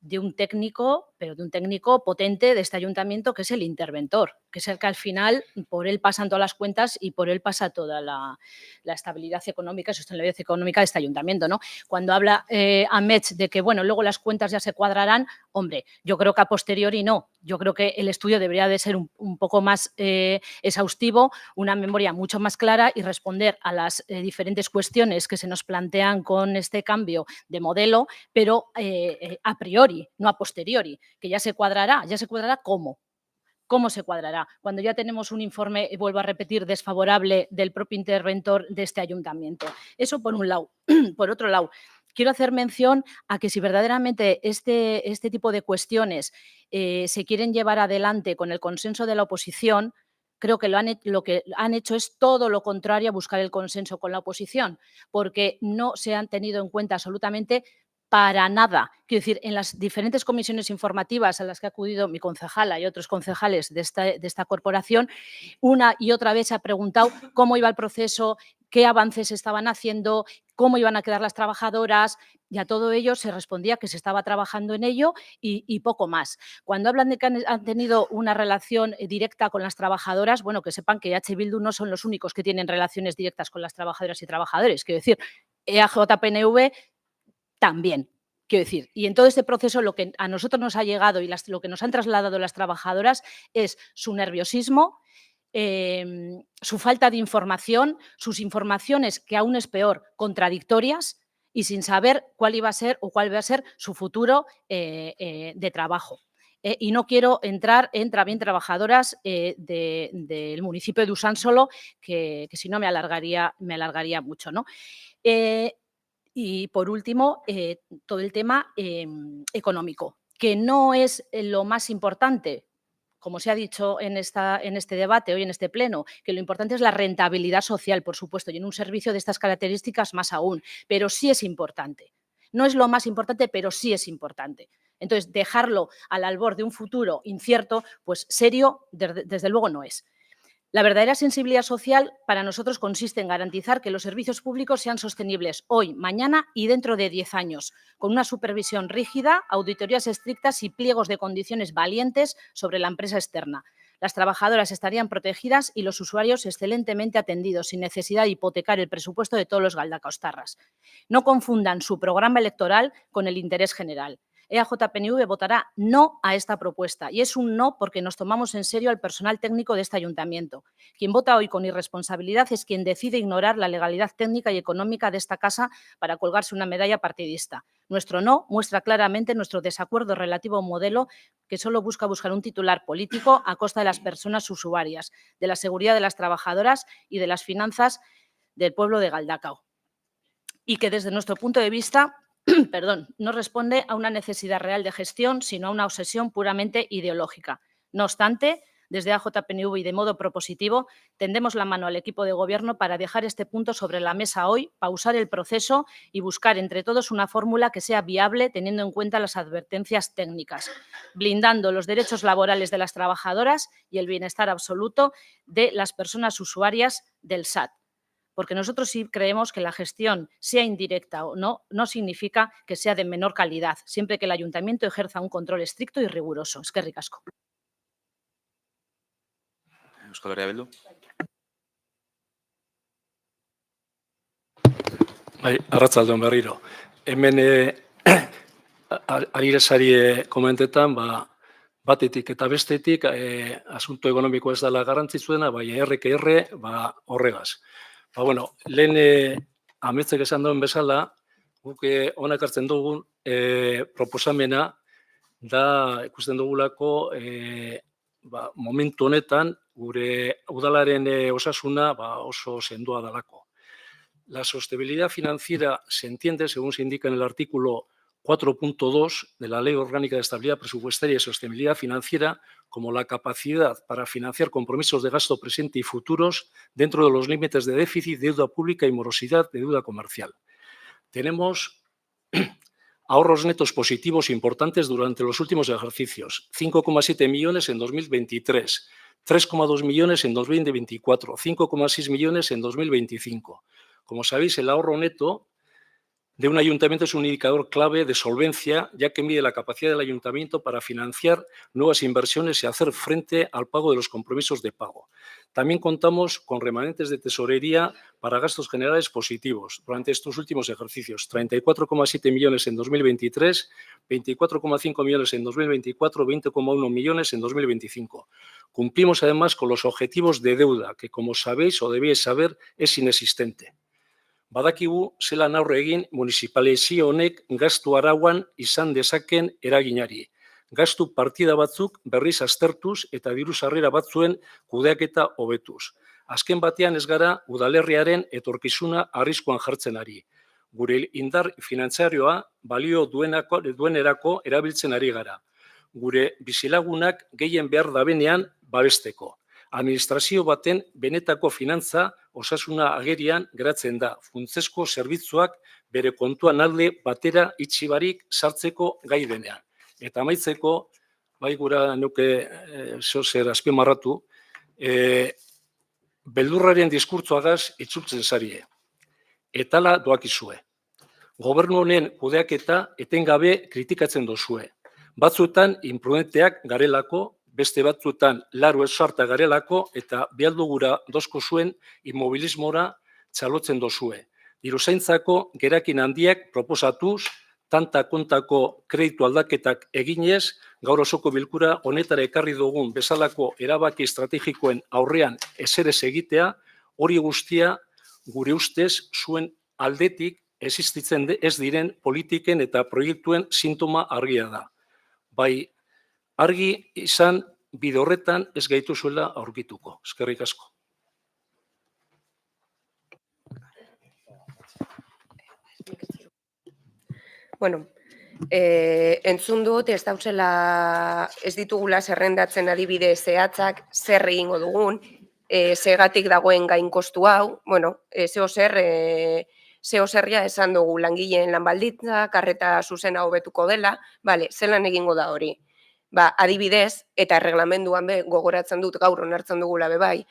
Speaker 8: de un técnico, pero de un técnico potente de este ayuntamiento, que es el interventor, que es el que al final por él pasan todas las cuentas y por él pasa toda la estabilidad económica, sostenibilidad económica de este ayuntamiento, ¿no? Cuando habla Amets de que, bueno, luego las cuentas ya se cuadrarán, hombre, yo creo que a posteriori no. yo creo que el estudio debería de ser un poco más exhaustivo, una memoria mucho más clara y responder a las diferentes cuestiones que se nos plantean con este cambio de modelo, pero a priori, no a posteriori, que ya se cuadrará ¿cómo? ¿Cómo se cuadrará? Cuando ya tenemos un informe, vuelvo a repetir, desfavorable del propio interventor de este ayuntamiento. Eso por un lado. Por otro lado, quiero hacer mención a que si verdaderamente este tipo de cuestiones se quieren llevar adelante con el consenso de la oposición, creo que lo que han hecho es todo lo contrario a buscar el consenso con la oposición, porque no se han tenido en cuenta absolutamente para nada. Quiero decir, en las diferentes comisiones informativas a las que ha acudido mi concejala y otros concejales de esta corporación, una y otra vez se ha preguntado cómo iba el proceso, qué avances estaban haciendo, cómo iban a quedar las trabajadoras, y a todo ello se respondía que se estaba trabajando en ello y poco más. Cuando hablan de que han tenido una relación directa con las trabajadoras, bueno, que sepan que EH Bildu no son los únicos que tienen relaciones directas con las trabajadoras y trabajadores. Quiero decir, EAJ-PNV también. Quiero decir, y en todo este proceso lo que a nosotros nos ha llegado y lo que nos han trasladado las trabajadoras es su nerviosismo, su falta de información, sus informaciones, que aún es peor, contradictorias y sin saber cuál iba a ser o cuál va a ser su futuro de trabajo. Y no quiero entrar en también trabajadoras del municipio de Usánsolo, que si no me alargaría mucho, ¿no? Y por último, todo el tema económico, que no es lo más importante, como se ha dicho en este debate, hoy en este pleno, que lo importante es la rentabilidad social, por supuesto, y en un servicio de estas características más aún, pero sí es importante. No es lo más importante, pero sí es importante. Entonces, dejarlo al albor de un futuro incierto, pues serio, desde luego no es. La verdadera sensibilidad social para nosotros consiste en garantizar que los servicios públicos sean sostenibles hoy, mañana y dentro de 10 años, con una supervisión rígida, auditorías estrictas y pliegos de condiciones valientes sobre la empresa externa. Las trabajadoras estarían protegidas y los usuarios excelentemente atendidos, sin necesidad de hipotecar el presupuesto de todos los galdacaostarras. No confundan su programa electoral con el interés general. EAJ-PNV votará no a esta propuesta y es un no porque nos tomamos en serio al personal técnico de este ayuntamiento. Quien vota hoy con irresponsabilidad es quien decide ignorar la legalidad técnica y económica de esta casa para colgarse una medalla partidista. Nuestro no muestra claramente nuestro desacuerdo relativo a un modelo que solo busca un titular político a costa de las personas usuarias, de la seguridad de las trabajadoras y de las finanzas del pueblo de Galdacao. Y que desde nuestro punto de vista no responde a una necesidad real de gestión, sino a una obsesión puramente ideológica. No obstante, desde EAJ-PNV y de modo propositivo, tendemos la mano al equipo de Gobierno para dejar este punto sobre la mesa hoy, pausar el proceso y buscar entre todos una fórmula que sea viable teniendo en cuenta las advertencias técnicas, blindando los derechos laborales de las trabajadoras y el bienestar absoluto de las personas usuarias del SAT. Porque nosotros sí creemos que la gestión, sea indirecta o no, no significa que sea de menor calidad, siempre que el ayuntamiento ejerza un control estricto y riguroso. Eskerrik asko.
Speaker 1: Euskal Herria Bildu.
Speaker 2: Arratsaldeon berriro. Hemen arirezari komentetan, batetik eta bestetik, asunto ekonomiko ez dela garrantzitsuena, bai erre, horregaz. Lehen ametzek esan duen bezala, guk honak hartzen dugun proposamena da ikusten dugulako momentu honetan gure udalaren osasuna oso sendoa dalako. La sostenibilidad financiera se entiende, según se indica en el artículo 4.2 de la Ley Orgánica de Estabilidad Presupuestaria y Sostenibilidad Financiera como la capacidad para financiar compromisos de gasto presente y futuros dentro de los límites de déficit, deuda pública y morosidad de deuda comercial. Tenemos ahorros netos positivos importantes durante los últimos ejercicios, 5,7 millones en 2023, 3,2 millones en 2024, 5,6 millones en 2025. Como sabéis, el ahorro neto de un ayuntamiento es un indicador clave de solvencia, ya que mide la capacidad del ayuntamiento para financiar nuevas inversiones y hacer frente al pago de los compromisos de pago. También contamos con remanentes de tesorería para gastos generales positivos durante estos últimos ejercicios, 34,7 millones en 2023, 24,5 millones en 2024, 20,1 millones en 2025. Cumplimos además con los objetivos de deuda, que como sabéis o debéis saber es inexistente. Badakigu zelan aurre egin municipalizazio honek gastu arauan izan dezaken eraginari. Gastu partida batzuk berriz aztertuz eta diru sarrera batzuen kudeaketa hobetuz. Azken batean ez gara udalerriaren etorkizuna arriskuan jartzen ari. Gure indar finantzarioa balio duenerako erabiltzen ari gara. Gure bizilagunak gehien behar dabenean babesteko. Administrazio baten benetako finantza osasuna agerian geratzen da. Funtsezko zerbitzuak bere kontuan alde batera itxi barik sartzeko gai denean. Eta amaitzeko, bai gura nuke zer azpimarratu, beldurraren diskurtsoagaz itzultzen zarie. Etala doakizue. Gobernu honen kudeaketa etengabe kritikatzen dozue. Batzuetan imprudenteak garelako, beste batzuetan laru esarta garelako eta bialdugura dozko zuen inmobilismora txalotzen dozue. Diruzaintzako gerakin handiak proposatuz, tanta kontako kreditu aldaketak eginez, gaur osoko bilkura honetara ekarri dugun bezalako erabaki estrategikoen aurrean eserez egitea, hori guztia gure ustez zuen aldetik existitzen ez diren politiken eta proiektuen sintoma argia da. Bai, argi izan bide horretan ez gaituzuela aurkituko. Eskerrik asko.
Speaker 9: Bueno, entzun dut ez ditugula zerrendatzen adibide zehatzak zer egingo dugun, zegatik dagoen gain kostu hau, bueno, zerria esan dugu langileen lanbaldintzak, arreta zuzena hobetuko dela, zelan egingo da hori. Adibidez, eta erreglamenduan gogoratzen dut gaur onartzen dugula bai,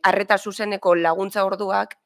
Speaker 9: arreta zuzeneko laguntza orduak,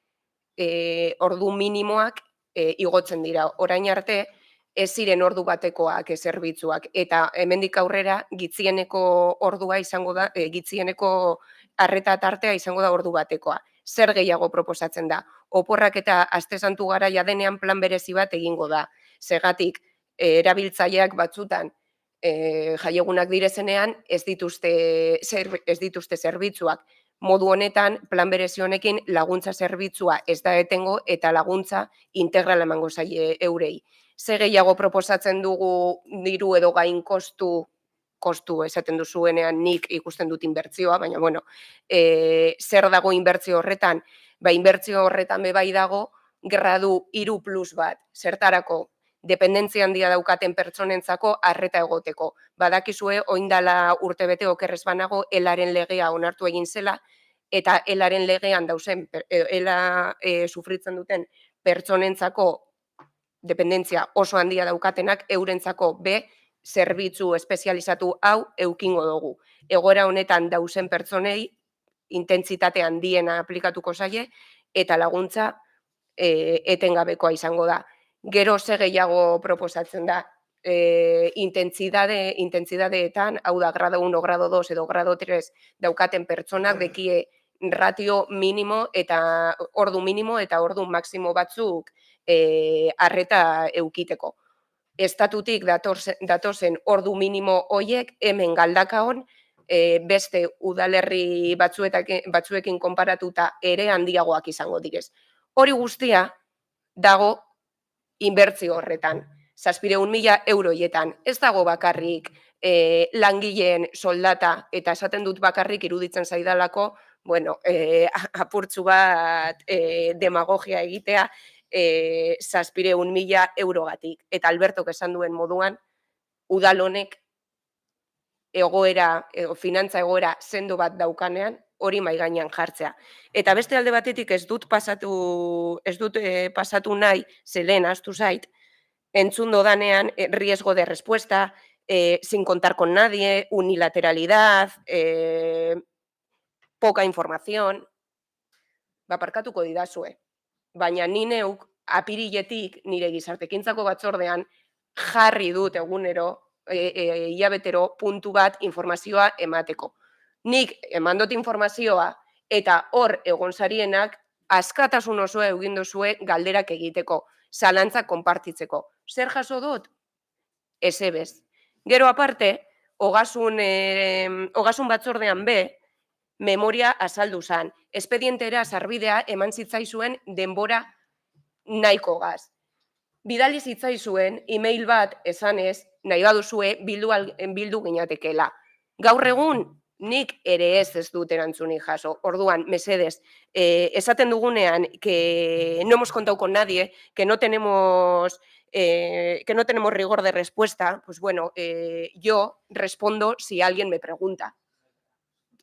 Speaker 9: ordu minimoak igotzen dira. Orain arte, ez ziren ordu batekoak zerbitzuak, eta hemendik aurrera gitzieneko ordua izango da, gitzieneko arreta tartea izango da ordu batekoa. Zer gehiago proposatzen da? Oporrak eta aste santu garaia denean plan berezi bat egingo da. Zegatik, erabiltzaileak batzutan jaiegunak direzenean ez dituzte zerbitzuak. Modu honetan, plan berezi honekin laguntza zerbitzua ez da etengo eta laguntza integral emango zaie eurei. Ze gehiago proposatzen dugu diru edo gain kostu esaten duzuenean nik ikusten dut inbertzioa, baina bueno, zer dago inbertzio horretan? Inbertzio horretan bai dago gradu 3+ bat, zertarako dependentzia handia daukaten pertsonentzako arreta egoteko. Badakizue, oindala urtebete okerrez banago, elaren legea onartu egin zela, eta elaren legean dauzen, ela sufritzen duten pertsonentzako dependentzia oso handia daukatenak, eurentzako zerbitzu espezializatu hau eukingo dugu. Egoera honetan dauzen pertsonei intentsitate handiena aplikatuko zaie, eta laguntza etengabekoa izango da. Gero ze gehiago proposatzen da, intentsidadeetan, hau da, grado 1, grado 2 edo grado 3 daukaten pertsonak dekie ratio minimo eta ordu minimo eta ordu maximo batzuk arreta eukiteko. Estatutik datozen ordu minimo hoiek hemen Galdakaon beste udalerri batzuekin konparatuta ere handiagoak izango direz. Hori guztia dago inbertzio horretan, 700.000 euroietan. Ez dago bakarrik langileen soldata, eta esaten dut bakarrik iruditzen zaidalako, bueno, apurtzu bat demagogia egitea, 700.000 eurogatik. Eta Albertok esan duen moduan, udal honek finantza egoera sendo bat daukanean, hori mahai gainean jartzea. Eta beste alde batetik ez dut pasatu nahi, zelen astu zait, entzun dodanean riesgo de respuesta, sin contar con nadie, unilateralidad, poca información, parkatuko didazue. Baina ni neuk apiriletik nire gizartekintzako batzordean jarri dut egunero, hilabetero puntu bat informazioa emateko. nik eman dut informazioa eta hor egon zarienak askatasun osoa egin duzue galderak egiteko, zalantzak konpartitzeko. Zer jaso dut? Ezebez. Gero aparte, ogasun batzordean memoria azaldu zan. Espedientera sarbidea eman zitzaizuen denbora nahiko gaz. Bidali zitzaizuen e-mail bat esanez, nahi baduzue bildu ginatekela. Gaur egun, nik ere ez dut erantzunik jaso. Orduan, mesedez, esaten dugunean que no hemos contado con nadie, que no tenemos rigor de respuesta, pues bueno, yo respondo si alguien me pregunta.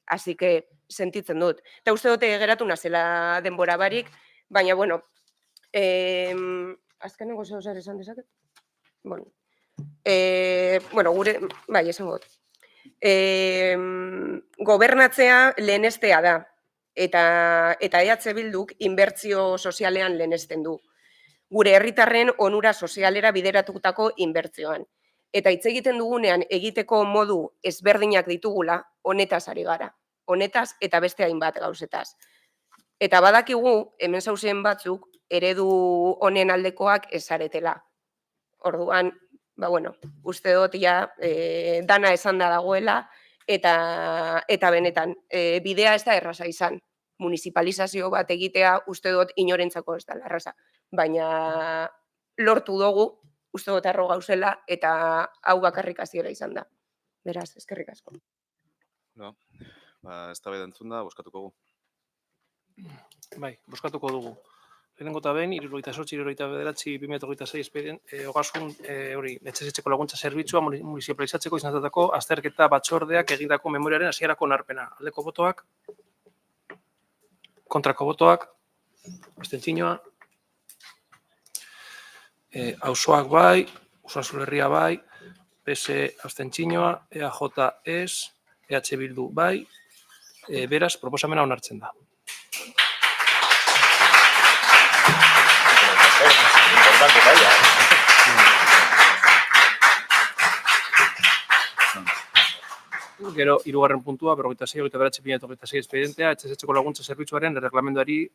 Speaker 9: Así que sentitzen dut. Eta uste dute geratu nazela denbora barik, baina, bueno, azkenengo zer esan dezaket? Bueno, gure, bai, esango dut. Gobernatzea lehenestea da, eta EH Bilduk inbertsio sozialean lehenesten du. Gure herritarren onura sozialera bideratutako inbertsioan. Eta hitz egiten dugunean egiteko modu ezberdinak ditugula, honetaz ari gara. Honetaz eta beste hainbat gauzetaz. Eta badakigu, hemen zauzen batzuk, eredu honen aldekoak ezaretela. Orduan, uste dut ja dana esan da dagoela, eta benetan, bidea ez da erraza izan. Municipalizazio bat egitea uste dut inorentzako ez da erraza. Baina lortu dugu, uste dut arro gauzela, eta hau bakarrik hasiera izan da. Beraz, eskerrik asko.
Speaker 1: Ez da beda entzun da, boskatuko gu.
Speaker 3: Bai, boskatuko dugu. Lehenengo eta behin, 78/2026 ogasun etxez-etxeko laguntza zerbitzua municipalizatzeko izanatutako azterketa batzordeak egindako memoriaren hasierako onarpena. Aldeko botoak, kontrako botoak, abstentzioa, auzoak bai, Usansolo Herria bai, PSE abstentzioa, EAJ ez, EH Bildu bai, beraz, proposamena onartzen da. Gero, 3. puntua, 46/2026 espedientea, etxez-etxeko laguntza zerbitzuaren erreglamenduari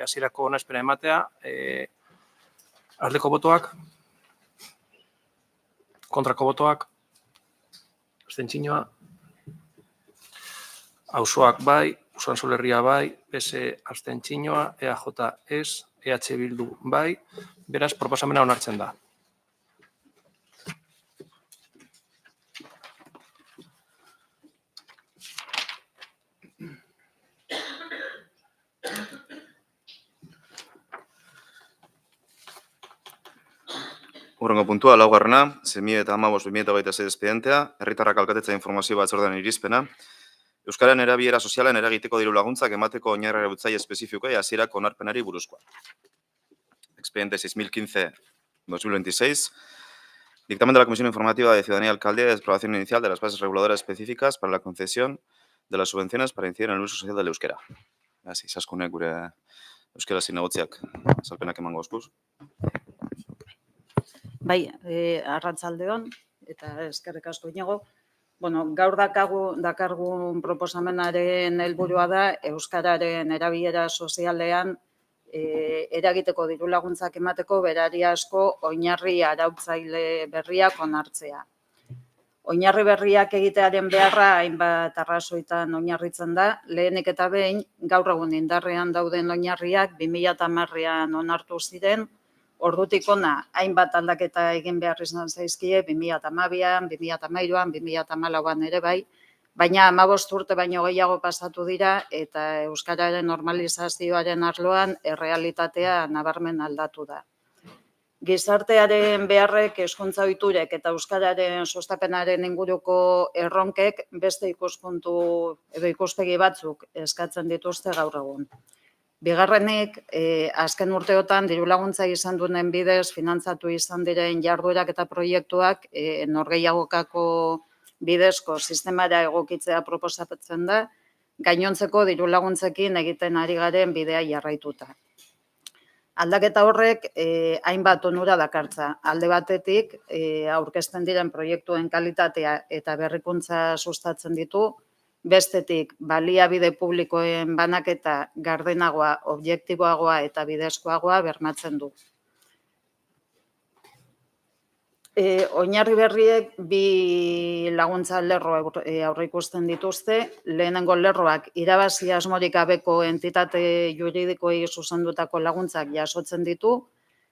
Speaker 3: hasierako onarpena ematea. Aldeko botoak, kontrako botoak, abstentzioa, auzoak bai, Usansolo Herria bai, PSE abstentzioa, EAJ ez, EH Bildu bai, beraz, proposamena onartzen da.
Speaker 1: Hurrengo puntua, 4. 2015-2026 espedientea, herritarrak alkatetza informazio batzordean irizpena, Euskararen erabilera sozialen eragiteko diru laguntzak emateko oinarri bultzaile espezifikoei hasierako onarpenari buruzkoa. Expediente 6015-2026. Dictamen de la Comisión Informativa de Ciudadanía y Alcaldía de aprobación inicial de las bases reguladoras específicas para la concesión de las subvenciones para incidir en el uso social del euskera. Hasi, saskunek gure euskera zinegotziak salpenak emango oskuz.
Speaker 4: Bai, arratsaldeon eta eskerrik asko Iñigo. Gaur dakargun proposamenaren helburua da euskararen erabilera sozialean eragiteko diru laguntzak emateko berariazko oinarri arautzaile berriak onartzea. Oinarri berriak egitearen beharra hainbat arrazoitan oinarritzen da. Lehenik eta behin, gaur egun indarrean dauden oinarriak 2010ean onartu ziren, ordutik hona hainbat aldaketa egin behar izan zaizkie 2012an, 2013an, 2014an ere bai, baina 15 urte baino gehiago pasatu dira eta euskararen normalizazioaren arloan errealitatea nabarmen aldatu da. Gizartearen beharrek, hezkuntza ohiturek eta euskararen sustapenaren inguruko erronkek beste ikuspuntu edo ikuspegi batzuk eskatzen dituzte gaur egun. Bigarrenik, azken urteotan diru laguntza izan duen bidez finantzatu izan diren jarduerak eta proiektuak norgehiagokako bidezko sistemara egokitzea proposatzen da, gainontzeko diru laguntzekin egiten ari garen bidea jarraituta. Aldaketa horrek hainbat onura dakartza. Alde batetik, aurkezten diren proiektuen kalitatea eta berrikuntza sustatzen ditu,
Speaker 10: Bestetik, baliabide publikoen banaketa gardenagoa, objektiboagoa eta bidezkoagoa bermatzen du. Oinarri berriek bi laguntza lerro aurreikusten dituzte. Lehenengo lerroak irabazi asmorik gabeko entitate juridikoei zuzendutako laguntzak jasotzen ditu,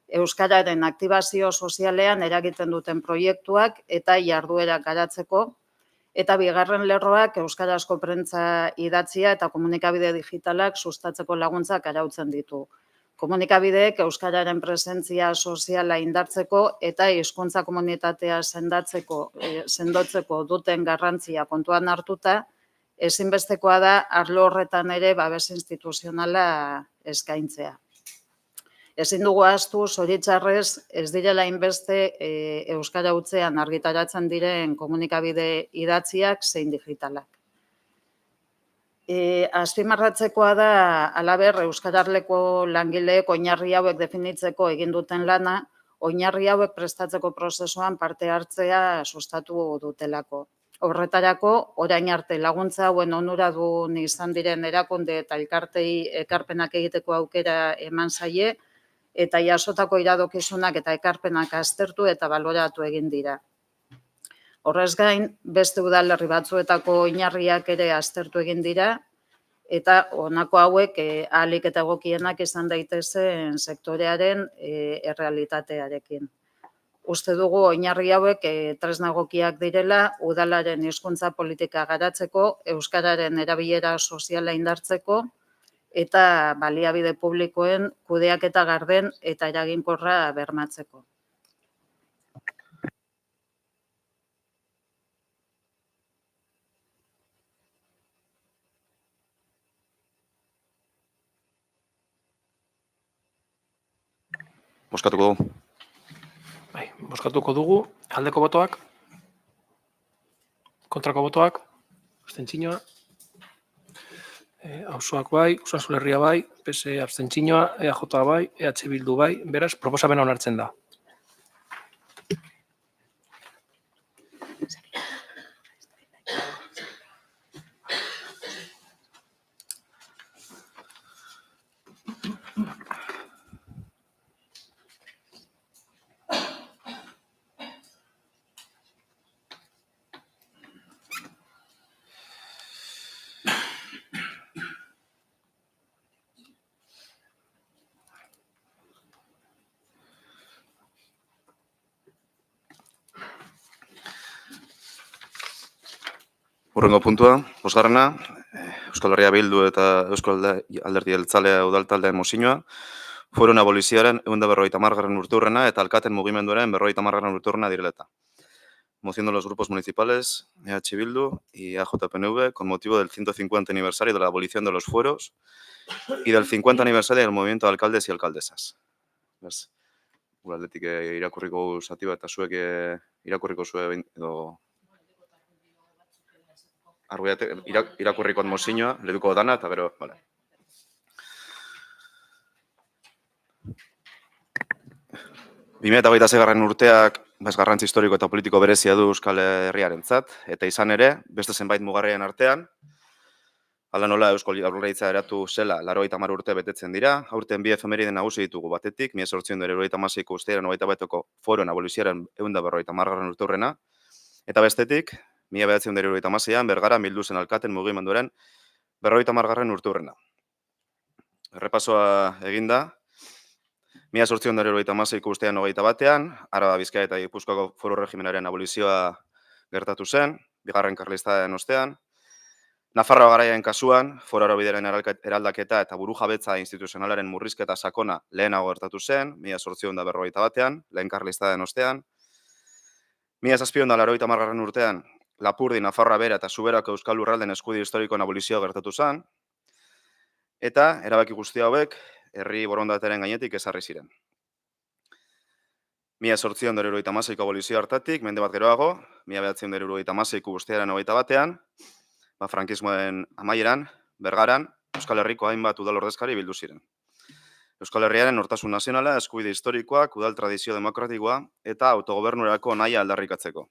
Speaker 10: euskararen aktibazio sozialean eragiten duten proiektuak eta jarduerak garatzeko, eta bigarren lerroak euskarazko prentza idatzia eta komunikabide digitalak sustatzeko laguntzak arautzen ditu. Komunikabideek euskararen presentzia soziala indartzeko eta hizkuntza komunitatea sendotzeko duten garrantzia kontuan hartuta, ezinbestekoa da arlo horretan ere babes instituzionala eskaintzea. Ezin dugu ahaztu, zoritxarrez, ez direla hainbeste euskara hutsean argitaratzen diren komunikabide idatziak zein digitalak. Azpimarratzekoa da, halaber, euskararleko langileek oinarri hauek definitzeko egin duten lana, oinarri hauek prestatzeko prozesuan parte hartzea sustatu dutelako. Horretarako, orain arte laguntza hauen onuradun izan diren erakunde eta elkartei ekarpenak egiteko aukera eman zaie, eta jasotako iradokizunak eta ekarpenak aztertu eta baloratu egin dira. Horrez gain, beste udalerri batzuetako oinarriak ere aztertu egin dira, eta honako hauek ahalik eta egokienak izan daitezen sektorearen errealitatearekin. Uste dugu oinarri hauek tresna egokiak direla udalaren hizkuntza politika garatzeko, euskararen erabilera soziala indartzeko eta baliabide publikoen kudeaketa garden eta eraginkorra bermatzeko.
Speaker 1: Bozkatuko dugu.
Speaker 3: Bozkatuko dugu, aldeko botoak, kontrako botoak, abstentzioa, auzoak bai, Osasun Herria bai, PSE abstentzioa, EAJ bai, EH Bildu bai, beraz, proposamena onartzen da.
Speaker 1: Hurrengo puntua, bosgarrena, Euskal Herria Bildu eta Euskal Alderdi Jeltzalea udaltaldeen mozioa, foron abolizioaren 150. urteurrena eta alkaten mugimenduaren 50. urteurrena direleta. Moción de los grupos municipales, EH Bildu y AJPNV, con motivo del 150 aniversario de la abolición de los fueros y del 50 aniversario del movimiento de alcaldes y alcaldesas. Aldetik irakurriko zati bat eta zuek irakurriko zuen edo irakurriko mozioa, leduko dana, eta gero, bale. Bimea eta 26. urteak garrantzi historiko eta politiko berezia du Euskal Herriarentzat, eta izan ere, beste zenbait mugarrien artean, hala nola Eusko Jaurlaritza eratu zela 80 urte betetzen dira, aurten bi efemeride nagusi ditugu batetik, 1876ko uztailaren 21ko foron abolizioaren 150. urteurrena, eta bestetik, 1976an Bergaran bildu zen alkaten mugimenduaren 50. urteurrena. Errepasoa eginda, 1876ko uztailaren 21ean, Araba, Bizkaia eta Gipuzkoako foru regimenaren abolizioa gertatu zen, bigarren karlistaren ostean, Nafarroa garaiaren kasuan, foru arabidearen eraldaketa eta burujabetza instituzionalaren murrizketa sakona lehenago gertatu zen, 1851ean, lehen karlistaren ostean, 1780. urtean, Lapurdi, Nafarroa bera eta Zuberako Euskal Lurralden eskudi historikoen abolizioa gertatu zen, eta erabaki guzti hauek herri borondatearen gainetik ezarri ziren. 1876ko abolizioa hartatik, mende bat geroago, 1976ko uztailaren 21ean, frankismoaren amaieran, Bergaran, Euskal Herriko hainbat udal ordezkari bildu ziren. Euskal Herriaren nortasun nazionala, eskubide historikoak, udal tradizio demokratikoa eta autogobernurako nahia aldarrikatzeko.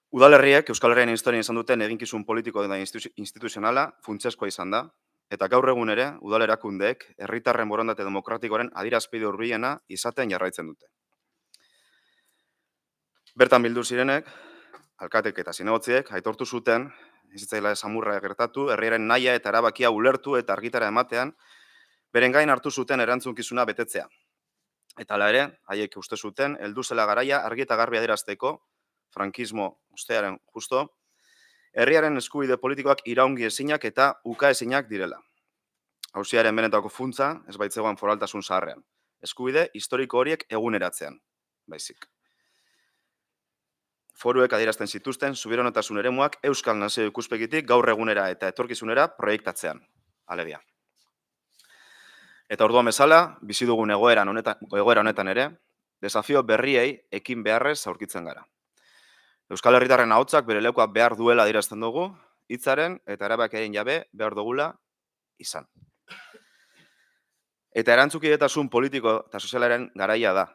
Speaker 1: Udalerriek Euskal Herriaren historian izan duten eginkizun politiko eta instituzionala funtsezkoa izan da, eta gaur egun ere udal erakundeek herritarren borondate demokratikoaren adierazpide hurbilena izaten jarraitzen dute. Bertan bildu zirenek, alkatek eta zinegotziek aitortu zuten, ez zitzaila samurra gertatu, herriaren nahia eta erabakia ulertu eta argitara ematean, beren gain hartu zuten erantzunkizuna betetzea. Eta hala ere, haiek uste zuten, heldu zela garaia argi eta garbi adierazteko, frankismo ustearen justo, herriaren eskubide politikoak iraungi ezinak eta uka ezinak direla. Auziaren benetako funtza, ez baitzegoan foraltasun zaharrean. Eskubide historiko horiek eguneratzean, baizik. Foruek adierazten zituzten subiranotasun eremuak euskal nazio ikuspegitik gaur egunera eta etorkizunera proiektatzean, alegia. Eta orduan bezala, bizi dugun egoera honetan ere, desafio berriei ekin beharrez aurkitzen gara. Euskal Herritarren ahotsak bere lekua behar duela adierazten dugu, hitzaren eta erabakiaren jabe behar dugula izan. Eta erantzukidetasun politiko eta sozialaren garaia da.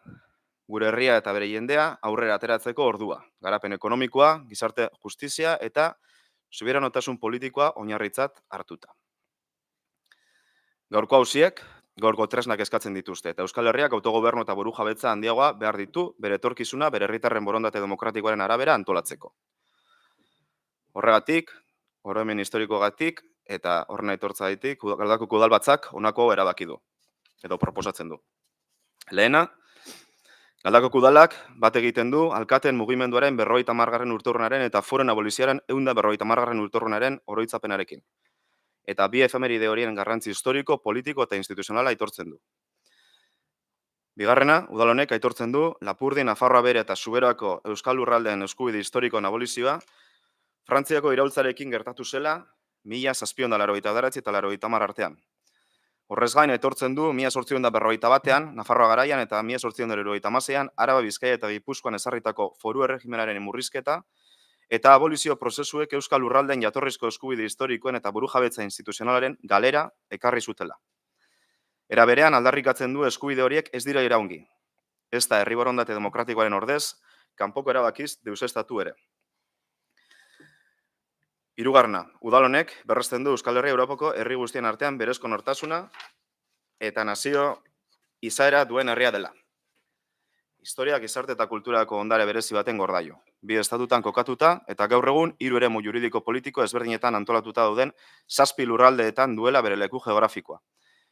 Speaker 1: Gure herria eta bere jendea aurrera ateratzeko ordua. Garapen ekonomikoa, gizarte justizia eta subiranotasun politikoa oinarritzat hartuta. Gaurko auziek, gaurko tresnak eskatzen dituzte, eta Euskal Herriak autogobernu eta burujabetza handiagoa behar ditu bere etorkizuna bere herritarren borondate demokratikoaren arabera antolatzeko. Horregatik, oroimen historikogatik eta horren aitortzagatik Galdakaoko udalbatzak honako erabaki du, edo proposatzen du. Lehena, Galdakaoko udalak bat egiten du alkateen mugimenduaren 50. urteurrenaren eta foren aboliziaren 150. urteurrenaren oroitzapenarekin. Eta bi efemeride horien garrantzi historiko, politiko eta instituzionala aitortzen du. Bigarrena, udal honek aitortzen du Lapurdi, Nafarroa Bere eta Zuberoako Euskal Lurraldeen eskubide historikoen abolizioa Frantziako iraultzarekin gertatu zela 1789 eta 1990 artean. Horrez gain aitortzen du 1851ean Nafarroa Garaian eta 1876ean Araba, Bizkaia eta Gipuzkoan ezarritako foru erregimenaren murrizketa eta abolizio prozesuek Euskal Lurraldeen jatorrizko eskubide historikoen eta burujabetza instituzionalaren galera ekarri zutela. Era berean aldarrikatzen du eskubide horiek ez dira iraungi. Ez da herri borondate demokratikoaren ordez, kanpoko erabakiz deuseztatu ere. Hirugarrena, udal honek berresten du Euskal Herria Europako herri guztien artean berezko nortasuna eta nazio izaera duen herria dela. Historia, gizarte eta kulturako ondare berezi baten gordailu. Bi estatutan kokatuta eta gaur egun 3 eremu juridiko politiko ezberdinetan antolatuta dauden 7 lurraldeetan duela bere leku geografikoa.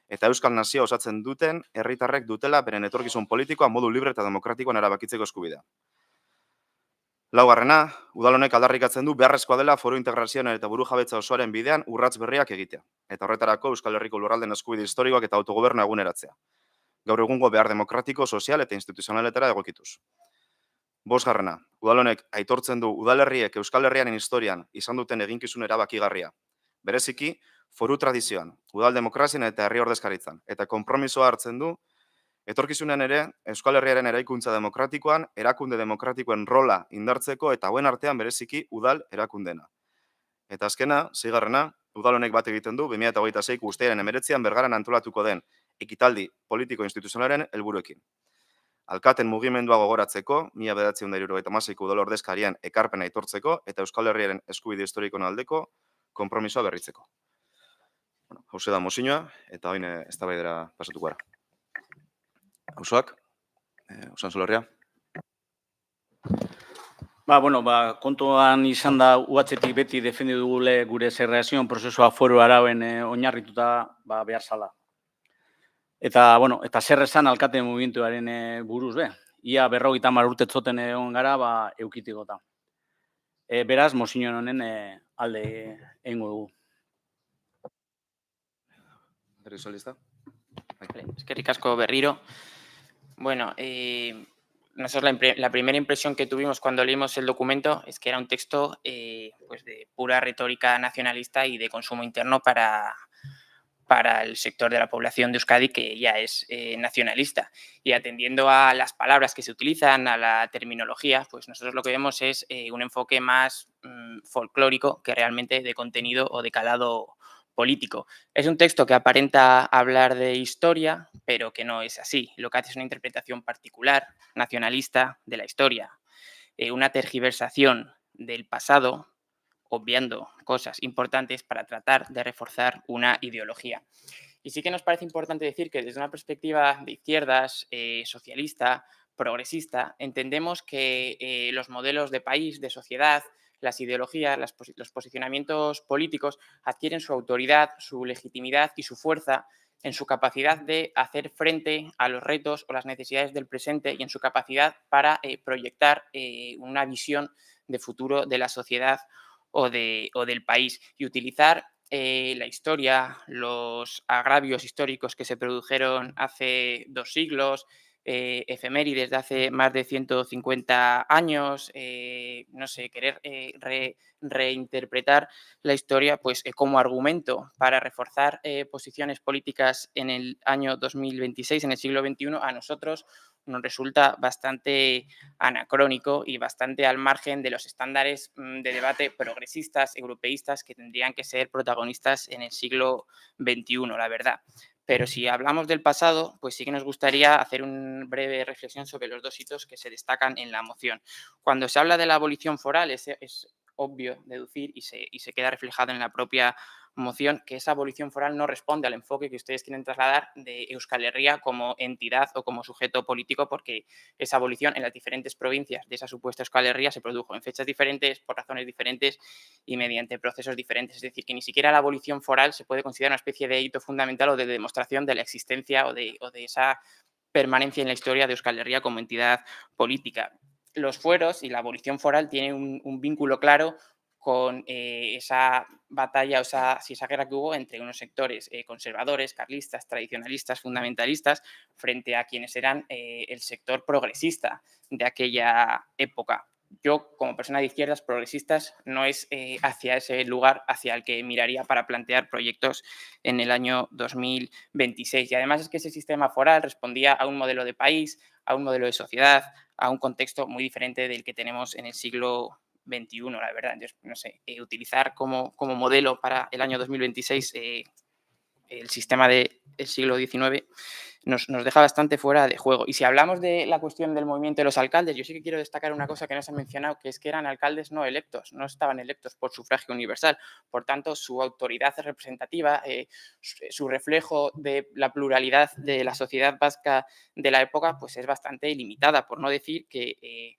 Speaker 1: Eta euskal nazioa osatzen duten herritarrek dutela beren etorkizun politikoa modu libre eta demokratikoan erabakitzeko eskubidea. Laugarrena, udal honek aldarrikatzen du beharrezkoa dela foru integrazioan eta burujabetza osoaren bidean urrats berriak egitea. Eta horretarako Euskal Herriko lurralden eskubide historikoak eta autogobernu eguneratzea. Gaur egungo behar demokratiko, sozial eta instituzionaletara egokituz. Bosgarrena, udal honek aitortzen du udalerriek Euskal Herriaren historian izan duten eginkizun erabakigarria. Bereziki, foru tradizioan, udal demokrazian eta herri ordezkaritzan. Eta konpromisoa hartzen du, etorkizunean ere, Euskal Herriaren eraikuntza demokratikoan, erakunde demokratikoen rola indartzeko eta hauen artean bereziki udal erakundena. Eta azkena, 6. Udal honek bat egiten du 2026 uztailaren 19an Bergaran antolatuko den ekitaldi politiko instituzionalaren helburuekin. Alkaten mugimendua gogoratzeko, 1976ko udal ordezkarien ekarpena aitortzeko eta Euskal Herriaren eskubide historikoen aldeko konpromisoa berritzeko. Hauze da mozioa eta orain eztabaidara pasatuko gara. Auzoak, Usansola herria.
Speaker 6: Kontuan izan da UHtik beti defenditu dugule gure segregazioen prozesua foru arauen oinarrituta behar zala. Eta zer esan alkate mugimenduaren buruz be. Ia 50 urte zoten egon gara eukitigota. Beraz, mozio honen alde egingo dugu.
Speaker 7: Eskerrik asko berriro. Bueno, nosotros la primera impresión que tuvimos cuando leímos el documento es que era un texto pues de pura retórica nacionalista y de consumo interno para el sector de la población de Euskadi que ya es nacionalista. Y atendiendo a las palabras que se utilizan, a la terminología, pues nosotros lo que vemos es un enfoque más folclórico que realmente de contenido o de calado político. Es un texto que aparenta hablar de historia, pero que no es así. Lo que hace es una interpretación particular, nacionalista, de la historia. Una tergiversación del pasado, obviando cosas importantes para tratar de reforzar una ideología. Y sí que nos parece importante decir que desde una perspectiva de izquierdas, socialista, progresista, entendemos que los modelos de país, de sociedad, las ideologías, los posicionamientos políticos adquieren su autoridad, su legitimidad y su fuerza en su capacidad de hacer frente a los retos o las necesidades del presente y en su capacidad para proyectar una visión de futuro de la sociedad o del país y utilizar la historia, los agravios históricos que se produjeron hace 2 siglos, efemérides de hace más de 150 años, no sé, querer reinterpretar la historia pues, como argumento para reforzar posiciones políticas en el año 2026, en el siglo XXI, a nosotros nos resulta bastante anacrónico y bastante al margen de los estándares de debate progresistas, europeístas, que tendrían que ser protagonistas en el siglo XXI, la verdad. Pero si hablamos del pasado, pues sí que nos gustaría hacer una breve reflexión sobre los 2 hitos que se destacan en la moción. Cuando se habla de la abolición foral, es obvio deducir y se queda reflejado en la propia moción que esa abolición foral no responde al enfoque que ustedes quieren trasladar de Euskal Herria como entidad o como sujeto político, porque esa abolición en las diferentes provincias de esa supuesta Euskal Herria se produjo en fechas diferentes, por razones diferentes y mediante procesos diferentes. Es decir, que ni siquiera la abolición foral se puede considerar una especie de hito fundamental o de demostración de la existencia o de esa permanencia en la historia de Euskal Herria como entidad política. Los fueros y la abolición foral tienen un vínculo claro con esa batalla o esa guerra que hubo entre unos sectores conservadores, carlistas, tradicionalistas, fundamentalistas, frente a quienes eran el sector progresista de aquella época. Yo, como persona de izquierdas progresistas, no es hacia ese lugar hacia el que miraría para plantear proyectos en el año 2026. Y además es que ese sistema foral respondía a un modelo de país, a un modelo de sociedad, a un contexto muy diferente del que tenemos en el siglo XXI, la verdad. Entonces, no sé, utilizar como modelo para el año 2026 el sistema del siglo XIX nos deja bastante fuera de juego. Y si hablamos de la cuestión del movimiento de los alcaldes, yo sí que quiero destacar una cosa que no se ha mencionado, que es que eran alcaldes no electos, no estaban electos por sufragio universal. Por tanto, su autoridad representativa, su reflejo de la pluralidad de la sociedad vasca de la época, pues es bastante limitada, por no decir que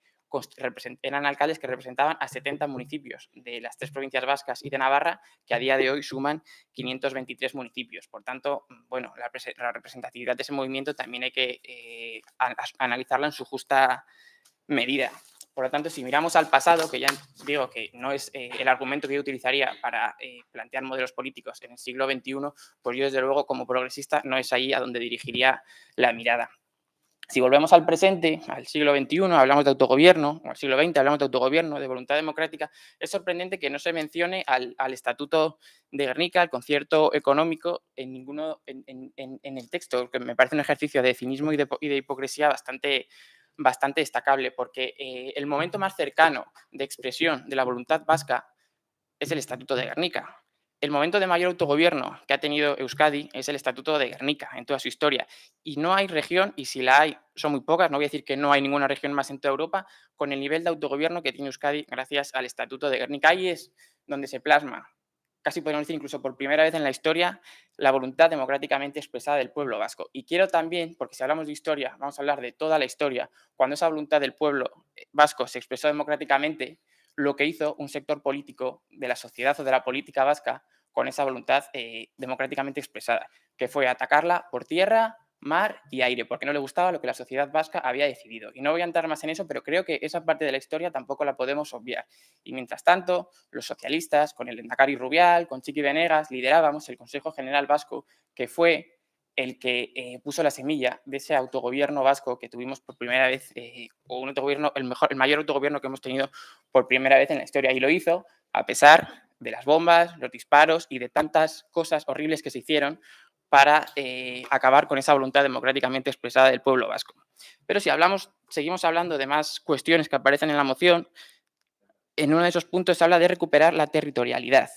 Speaker 7: eran alcaldes que representaban a 70 municipios de las 3 provincias vascas y de Navarra, que a día de hoy suman 523 municipios. Por tanto, bueno, la representatividad de ese movimiento también hay que analizarla en su justa medida. Por lo tanto, si miramos al pasado, que ya digo que no es el argumento que yo utilizaría para plantear modelos políticos en el siglo XXI, pues yo desde luego como progresista no es ahí a donde dirigiría la mirada. Si volvemos al presente, al siglo XXI, hablamos de autogobierno, o al siglo XX hablamos de autogobierno, de voluntad democrática, es sorprendente que no se mencione al Estatuto de Gernika, al concierto económico, en el texto, que me parece un ejercicio de cinismo y de hipocresía bastante destacable, porque el momento más cercano de expresión de la voluntad vasca es el Estatuto de Gernika. El momento de mayor autogobierno que ha tenido Euskadi es el Estatuto de Gernika en toda su historia. Y no hay región, y si la hay, son muy pocas, no voy a decir que no hay ninguna región más en toda Europa, con el nivel de autogobierno que tiene Euskadi gracias al Estatuto de Gernika. Ahí es donde se plasma, casi podríamos decir incluso por primera vez en la historia, la voluntad democráticamente expresada del pueblo vasco. Y quiero también, porque si hablamos de historia, vamos a hablar de toda la historia, cuando esa voluntad del pueblo vasco se expresó democráticamente, lo que hizo un sector político de la sociedad o de la política vasca con esa voluntad democráticamente expresada, que fue atacarla por tierra, mar y aire, porque no le gustaba lo que la sociedad vasca había decidido. Y no voy a entrar más en eso, pero creo que esa parte de la historia tampoco la podemos obviar. Y mientras tanto, los socialistas, con el Lehendakari Rubial, con Txiki Benegas, liderábamos el Consejo General Vasco, que fue el que puso la semilla de ese autogobierno vasco que tuvimos por primera vez, o un autogobierno, el mayor autogobierno que hemos tenido por primera vez en la historia. Y lo hizo a pesar de las bombas, los disparos y de tantas cosas horribles que se hicieron para acabar con esa voluntad democráticamente expresada del pueblo vasco. Pero si seguimos hablando de más cuestiones que aparecen en la moción, en uno de esos puntos se habla de recuperar la territorialidad.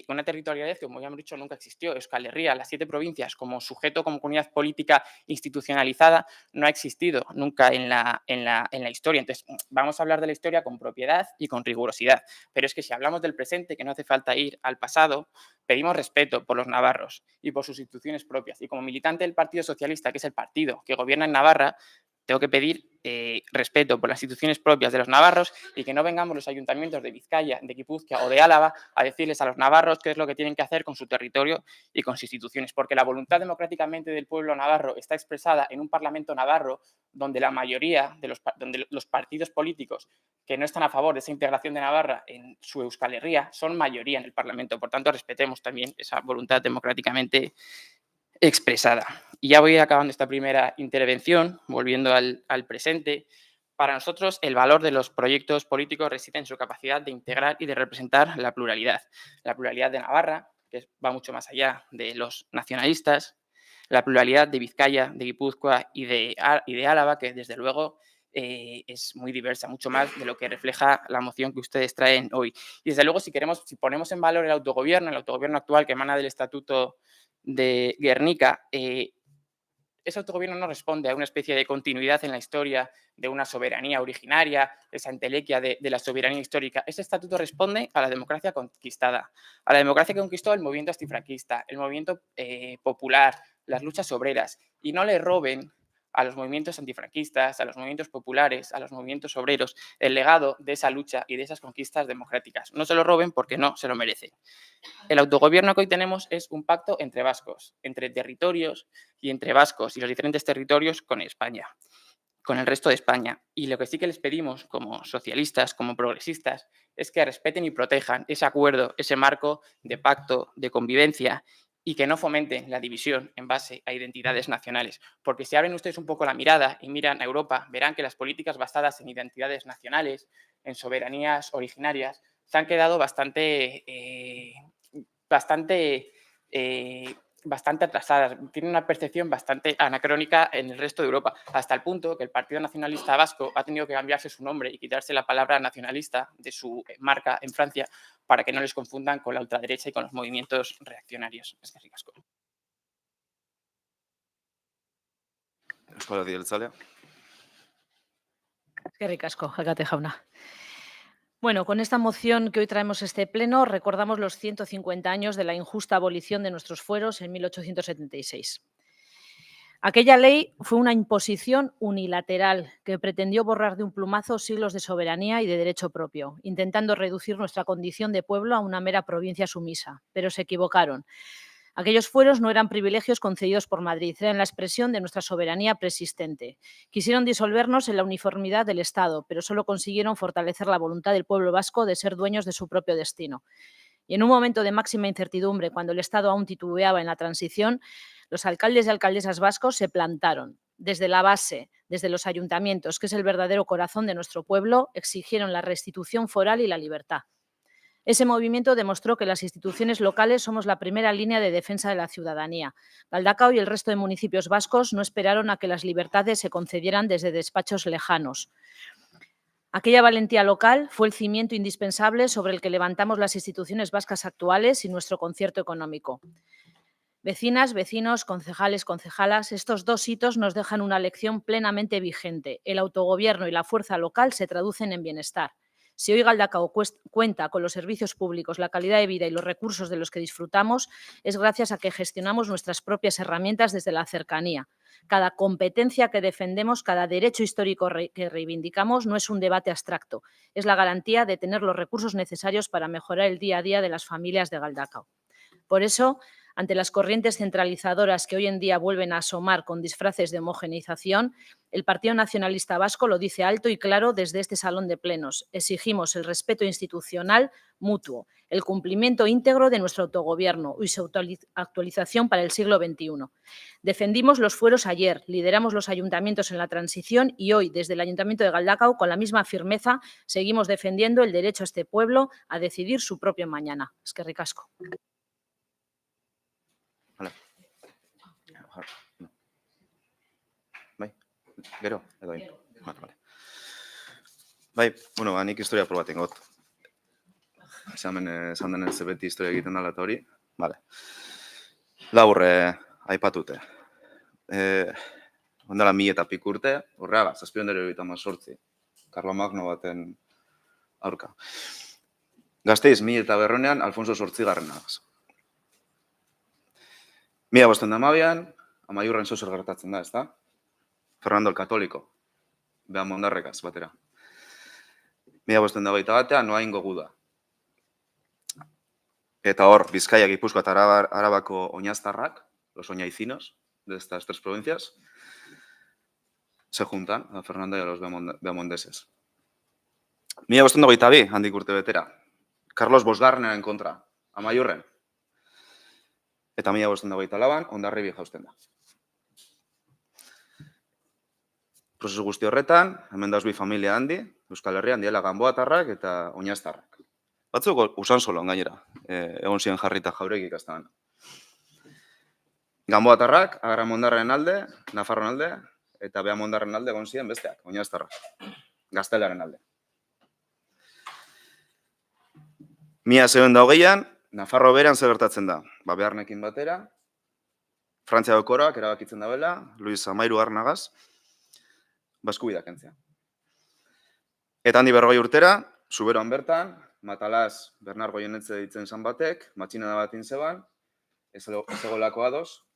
Speaker 7: Una territorialidad que, como ya hemos dicho, nunca existió. Euskal Herria, las 7 provincias, como sujeto, como comunidad política institucionalizada, no ha existido nunca en la historia. Entonces, vamos a hablar de la historia con propiedad y con rigurosidad. Pero es que si hablamos del presente, que no hace falta ir al pasado, pedimos respeto por los navarros y por sus instituciones propias. Y como militante del Partido Socialista, que es el partido que gobierna en Navarra, tengo que pedir respeto por las instituciones propias de los navarros y que no vengamos los ayuntamientos de Vizcaya, de Guipúzcoa o de Álava a decirles a los navarros qué es lo que tienen que hacer con su territorio y con sus instituciones, porque la voluntad democráticamente del pueblo navarro está expresada en un parlamento navarro donde la mayoría de los partidos políticos que no están a favor de esa integración de Navarra en su Euskal Herria son mayoría en el parlamento. Por tanto, respetemos también esa voluntad democráticamente expresada. Y ya voy a ir acabando esta primera intervención, volviendo al presente. Para nosotros, el valor de los proyectos políticos reside en su capacidad de integrar y de representar la pluralidad. La pluralidad de Navarra, que va mucho más allá de los nacionalistas, la pluralidad de Vizcaya, de Guipúzcoa y de Álava, que desde luego es muy diversa, mucho más de lo que refleja la moción que ustedes traen hoy. Y desde luego, si ponemos en valor el autogobierno actual que emana del Estatuto de Guernica, ese autogobierno no responde a una especie de continuidad en la historia de una soberanía originaria, esa entelequia de la soberanía histórica. Ese estatuto responde a la democracia conquistada, a la democracia que conquistó el movimiento antifranquista, el movimiento popular, las luchas obreras, y no le roben a los movimientos antifranquistas, a los movimientos populares, a los movimientos obreros, el legado de esa lucha y de esas conquistas democráticas. No se lo roben porque no se lo merecen. El autogobierno que hoy tenemos es un pacto entre vascos, entre territorios y entre vascos y los diferentes territorios con España, con el resto de España. Y lo que sí que les pedimos como socialistas, como progresistas, es que respeten y protejan ese acuerdo, ese marco de pacto, de convivencia, y que no fomenten la división en base a identidades nacionales. Porque si abren ustedes un poco la mirada y miran a Europa, verán que las políticas basadas en identidades nacionales, en soberanías originarias, se han quedado bastante atrasadas, tienen una percepción bastante anacrónica en el resto de Europa, hasta el punto que el Partido Nacionalista Vasco ha tenido que cambiarse su nombre y quitarse la palabra nacionalista de su marca en Francia para que no les confundan con la ultraderecha y con los movimientos reaccionarios. Es que ricasco.
Speaker 1: Euzko Alderdi Jeltzalea.
Speaker 8: Eskerrik asko, Alkate jauna. Bueno, con esta moción que hoy traemos a este pleno recordamos los 150 años de la injusta abolición de nuestros fueros en 1876. Aquella ley fue una imposición unilateral que pretendió borrar de un plumazo siglos de soberanía y de derecho propio, intentando reducir nuestra condición de pueblo a una mera provincia sumisa. Pero se equivocaron. Aquellos fueros no eran privilegios concedidos por Madrid, eran la expresión de nuestra soberanía preexistente. Quisieron disolvernos en la uniformidad del Estado, pero solo consiguieron fortalecer la voluntad del pueblo vasco de ser dueños de su propio destino. Y en un momento de máxima incertidumbre, cuando el Estado aún titubeaba en la transición, los alcaldes y alcaldesas vascos se plantaron. Desde la base, desde los ayuntamientos, que es el verdadero corazón de nuestro pueblo, exigieron la restitución foral y la libertad. Ese movimiento demostró que las instituciones locales somos la primera línea de defensa de la ciudadanía. Galdakao y el resto de municipios vascos no esperaron a que las libertades se concedieran desde despachos lejanos. Aquella valentía local fue el cimiento indispensable sobre el que levantamos las instituciones vascas actuales y nuestro concierto económico. Vecinas, vecinos, concejales, concejalas, estos dos hitos nos dejan una lección plenamente vigente. El autogobierno y la fuerza local se traducen en bienestar. Si hoy Galdakao cuenta con los servicios públicos, la calidad de vida y los recursos de los que disfrutamos, es gracias a que gestionamos nuestras propias herramientas desde la cercanía. Cada competencia que defendemos, cada derecho histórico que reivindicamos no es un debate abstracto, es la garantía de tener los recursos necesarios para mejorar el día a día de las familias de Galdakao. Por eso, ante las corrientes centralizadoras que hoy en día vuelven a asomar con disfraces de homogeneización, el Partido Nacionalista Vasco lo dice alto y claro desde este salón de plenos. Exigimos el respeto institucional mutuo, el cumplimiento íntegro de nuestro autogobierno y su actualización para el siglo XXI. Defendimos los fueros ayer, lideramos los ayuntamientos en la transición y hoy, desde el Ayuntamiento de Galdakao, con la misma firmeza, seguimos defendiendo el derecho a este pueblo a decidir su propio mañana. Eskerrik asko.
Speaker 1: Bai, gero, edo hain. Vale. Bai, bueno, nik historia probaten got. esan denen ze beti historia egiten dela eta hori. Vale. Laur, aipatute. Ondala 1000 eta pik urte, horreaga, 778, Karlomagno baten aurka. Gasteiz, 1000 eta berronean, Alfonso Zortzigarrenagaz. 1512an, Amaiurren zozer gertatzen da, ezta? Fernando el Katoliko, Beamondarrekaz batera. 1521an, Noaingo Guda. Eta hor, Bizkaia, Gipuzkoa eta Arabako oinaztarrak, los oñaicinos, de estas 3 provincias, se juntan a Fernando y a los beamondeses. 1522, handik urte betera, Carlos Bosgarrenaren kontra, Amaiurren. Eta 1524an, Hondarribi jausten da. Prozesu guzti horretan, hemen dauz bi familia handi, Euskal Herrian diela Ganboatarrak eta Oinaztarrak. Batzuk Usansolon gainera, egon ziren jarrita Jauregik aztaban. Ganboatarrak, Agramondarren alde, Nafarroan alde, eta Beamondarren alde egon ziren besteak, Oinaztarrak, Gaztelaren alde. 1720an, Nafarro berean zer gertatzen da. Bearnekin batera, Frantziako koroak erabakitzen dabela, Luis Amairugarrenagaz, eskubideak kentzea. Eta handi 40 urtera, Zuberoan bertan, Matalaz Bernard Goyenetze ditzen zan batek, matxinada bat intzeban, ez egolako ados,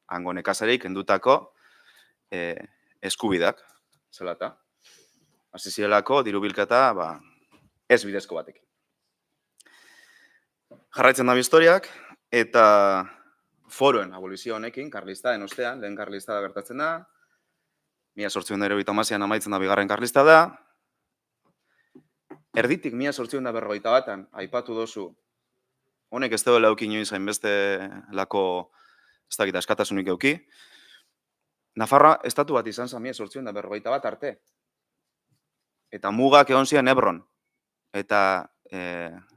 Speaker 1: hango nekazarik endutako eskubideak, zelata. Hasi zirelako, dirubilketa, ez bidezko batekin. Jarraitzen da historiak, eta foroen abolizio honekin, karlistaden ostean, lehen karlistada gertatzen da, 1878an amaitzen da bigarren karlistada, erditik 1851an aipatu dozu, honek ez dela euki inoiz hainbeste lako ez dakit askatasunik euki, Nafarroa estatu bat izan zen 1851 arte. Eta mugak egon ziren Ebron. Eta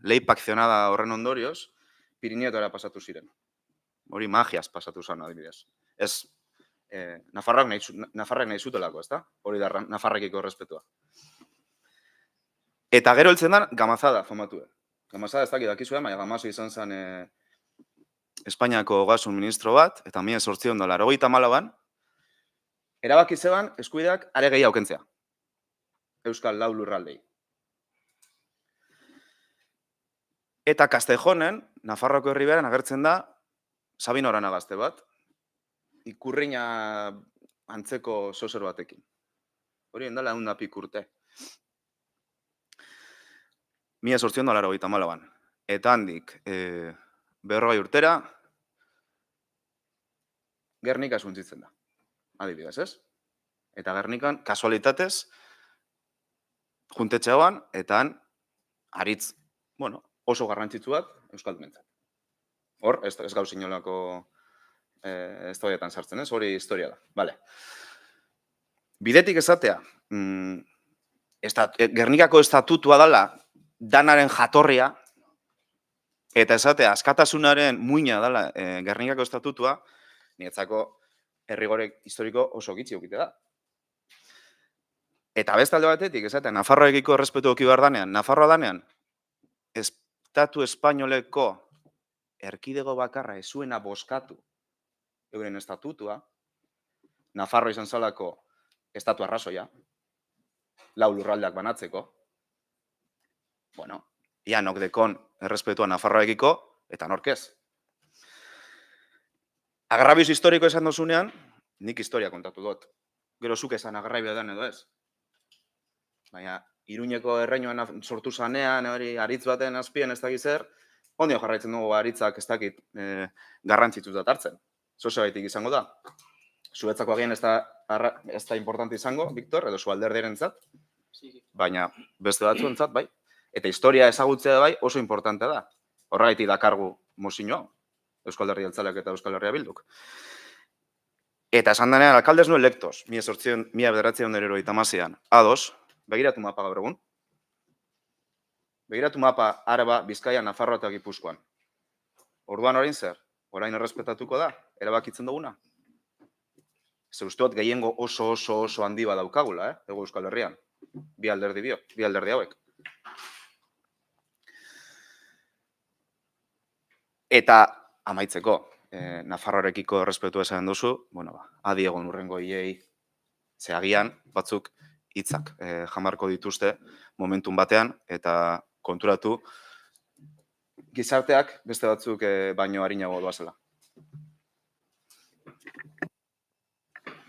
Speaker 1: lei pakzionada horren ondorioz, Pirineotara pasatu ziren. Hori magiaz pasatu zen, adibidez. Ez, Nafarrak nahi zutelako, ezta? Hori da Nafarrekiko respetua. Eta gero heltzen da, Gamazada famatu. Gamazada ez dakit dakizuen, baina Gamazo izan zen Espainiako ogasun ministro bat, eta 1884an, erabaki zeban eskubideak are gehiago kentzea. Euskal lau lurraldei. Eta Kastejonen, Nafarroko herriberan agertzen da Sabino Aranagazte bat, ikurriña antzeko zozer batekin. Hori endala 100 pik urte. 1884an. Eta handik, 40 urtera, Gernika suntzitzen da. Adibidez, ez? Eta Gernikan, kasualitatez, juntetxean, eta han, aritz, oso garrantzitsu bat, Euskaldunentzat. Hor, ez gauz inolako eztabaidetan sartzen, ez? Hori historia da. Vale. Bidetik esatea, Gernikako estatutua dela, danaren jatorria, eta esatea, askatasunaren muina dela Gernikako estatutua, niretzako errigorek historiko oso gitzi okite da. Eta beste alde batetik, esatea, Nafarroekiko errespetu oki behar danean, Nafarroa danean, estatu espainoleko erkidego bakarra ezuena boskatu euren estatutua, Nafarroa izan zalako estatu arrazoia, lau lurraldeak banatzeko, ia nok dekon errespetua Nafarroekiko, eta norkez. Agarrabiz historiko esan dozunean, nik historia kontatu dut. Gero zuk esan agarrabia den edo ez. Baina, Iruñeko erreinuan sortu zanean, aritz baten azpien ez dakit zer, ondio jarraitzen dugu aritzak ez dakit garrantzitsutzat hartzen. Zoze baitik izango da. Zuetzako agian ez da importante izango, Victor, edo zu alderdirentzat, baina beste batzuentzat, bai. Eta historia ezagutzea bai oso importantea da. Horregaitik dakargu mozioa, Euskal Herria Jeltzaleak eta Euskal Herria Bilduk. Eta esan denean, alkaldez no electos, 1978an, ados, begiratu mapa gaur egun. Begiratu mapa Araba, Bizkaia, Nafarroa eta Gipuzkoan. Orduan orain zer? Orain errespetatuko da? Erabakitzen duguna? Ze usteot gehiengo oso handi badaukagula, Ego Euskal Herrian. Bi alderdi hauek. Eta amaitzeko, Nafarroarekiko errespetua esan duzu, adi egon urrengo hilei, ze agian batzuk hitzak jamarko dituzte momentun batean, eta konturatu gizarteak beste batzuk baino arinago doazela.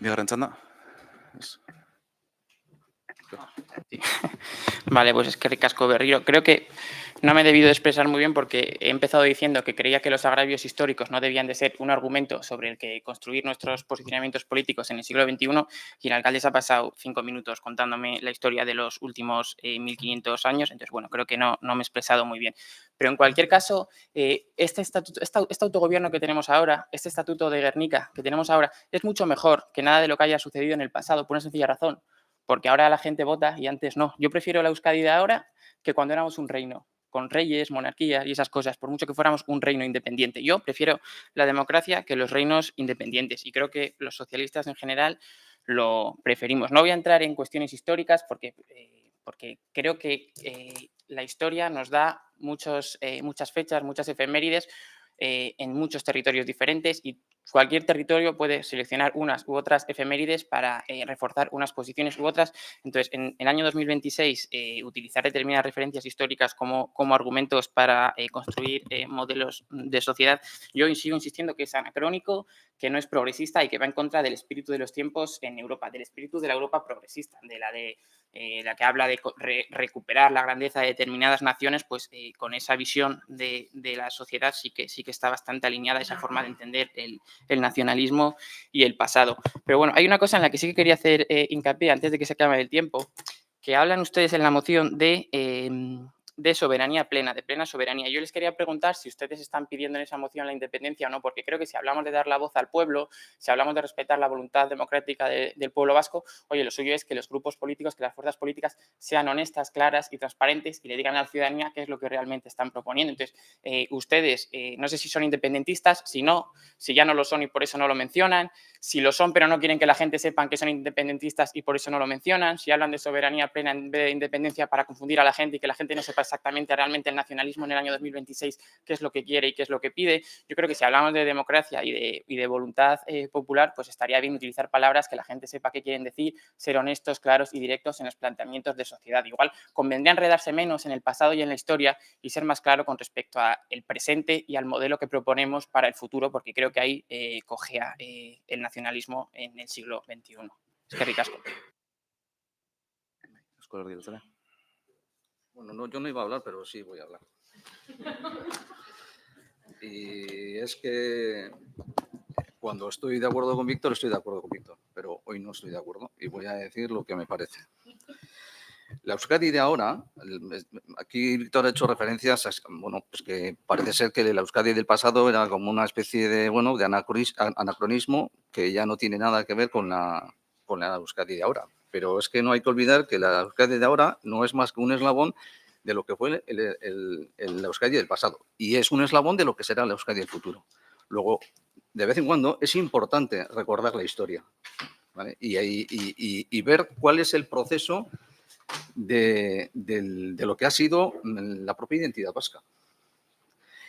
Speaker 1: Bigarren txanda?
Speaker 7: Vale, pues eskerrik asko berriro. Creo que no me he debido expresar muy bien porque he empezado diciendo que creía que los agravios históricos no debían de ser un argumento sobre el que construir nuestros posicionamientos políticos en el siglo XXI y el alcalde se ha pasado 5 minutos contándome la historia de los últimos 1500 años, entonces, bueno, creo que no me he expresado muy bien. Pero en cualquier caso, este autogobierno que tenemos ahora, este estatuto de Gernika que tenemos ahora, es mucho mejor que nada de lo que haya sucedido en el pasado, por una sencilla razón. Porque ahora la gente vota y antes no. Yo prefiero la Euskadi de ahora que cuando éramos un reino, con reyes, monarquías y esas cosas, por mucho que fuéramos un reino independiente. Yo prefiero la democracia que los reinos independientes y creo que los socialistas en general lo preferimos. No voy a entrar en cuestiones históricas porque creo que la historia nos da muchas fechas, muchas efemérides en muchos territorios diferentes y cualquier territorio puede seleccionar unas u otras efemérides para reforzar unas posiciones u otras. Entonces, en el año 2026, utilizar determinadas referencias históricas como argumentos para construir modelos de sociedad, yo sigo insistiendo que es anacrónico, que no es progresista y que va en contra del espíritu de los tiempos en Europa, del espíritu de la Europa progresista, de la que habla de recuperar la grandeza de determinadas naciones, pues con esa visión de la sociedad sí que está bastante alineada esa forma de entender el nacionalismo y el pasado. Pero bueno, hay una cosa en la que sí que quería hacer hincapié antes de que se acabe el tiempo, que hablan ustedes en la moción de soberanía plena, de plena soberanía. Yo les quería preguntar si ustedes están pidiendo en esa moción la independencia o no, porque creo que si hablamos de dar la voz al pueblo, si hablamos de respetar la voluntad democrática del pueblo vasco, oye, lo suyo es que los grupos políticos, que las fuerzas políticas sean honestas, claras y transparentes y le digan a la ciudadanía qué es lo que realmente están proponiendo. Entonces, ustedes, no sé si son independentistas, si no, si ya no lo son y por eso no lo mencionan, si lo son pero no quieren que la gente sepan que son independentistas y por eso no lo mencionan, si hablan de soberanía plena en vez de independencia para confundir a la gente y que la gente no sepa exactamente realmente el nacionalismo en el año 2026 qué es lo que quiere y qué es lo que pide. Yo creo que si hablamos de democracia y de voluntad popular, pues estaría bien utilizar palabras que la gente sepa qué quieren decir, ser honestos, claros y directos en los planteamientos de sociedad. Igual convendría enredarse menos en el pasado y en la historia y ser más claro con respecto al presente y al modelo que proponemos para el futuro, porque creo que ahí cojea el nacionalismo en el siglo XXI. Eskerrik asko.
Speaker 11: Bueno, no, yo no iba a hablar, pero sí voy a hablar. Y es que cuando estoy de acuerdo con Víctor, estoy de acuerdo con Víctor, pero hoy no estoy de acuerdo y voy a decir lo que me parece. La Euskadi de ahora, aquí Víctor ha hecho referencias a, bueno, pues que parece ser que la Euskadi del pasado era como una especie de, bueno, de anacronismo que ya no tiene nada que ver con la Euskadi de ahora. Pero es que no hay que olvidar que la Euskadi de ahora no es más que un eslabón de lo que fue la Euskadi del pasado y es un eslabón de lo que será la Euskadi del futuro. Luego, de vez en cuando es importante recordar la historia, ¿vale? Y ver cuál es el proceso de lo que ha sido la propia identidad vasca.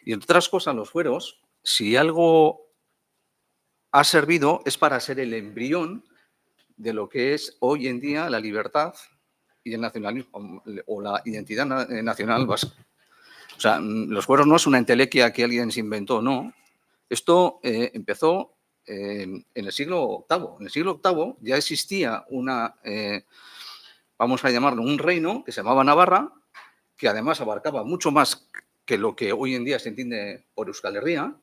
Speaker 11: Y entre otras cosas, los fueros, si algo ha servido es para ser el embrión de lo que es hoy en día la libertad y el nacionalismo o la identidad nacional vasca. O sea, los fueros no es una entelequia que alguien se inventó, no. Esto empezó en el siglo VIII. En el siglo VIII ya existía vamos a llamarlo un reino que se llamaba Navarra, que además abarcaba mucho más que lo que hoy en día se entiende por Euskal Herria,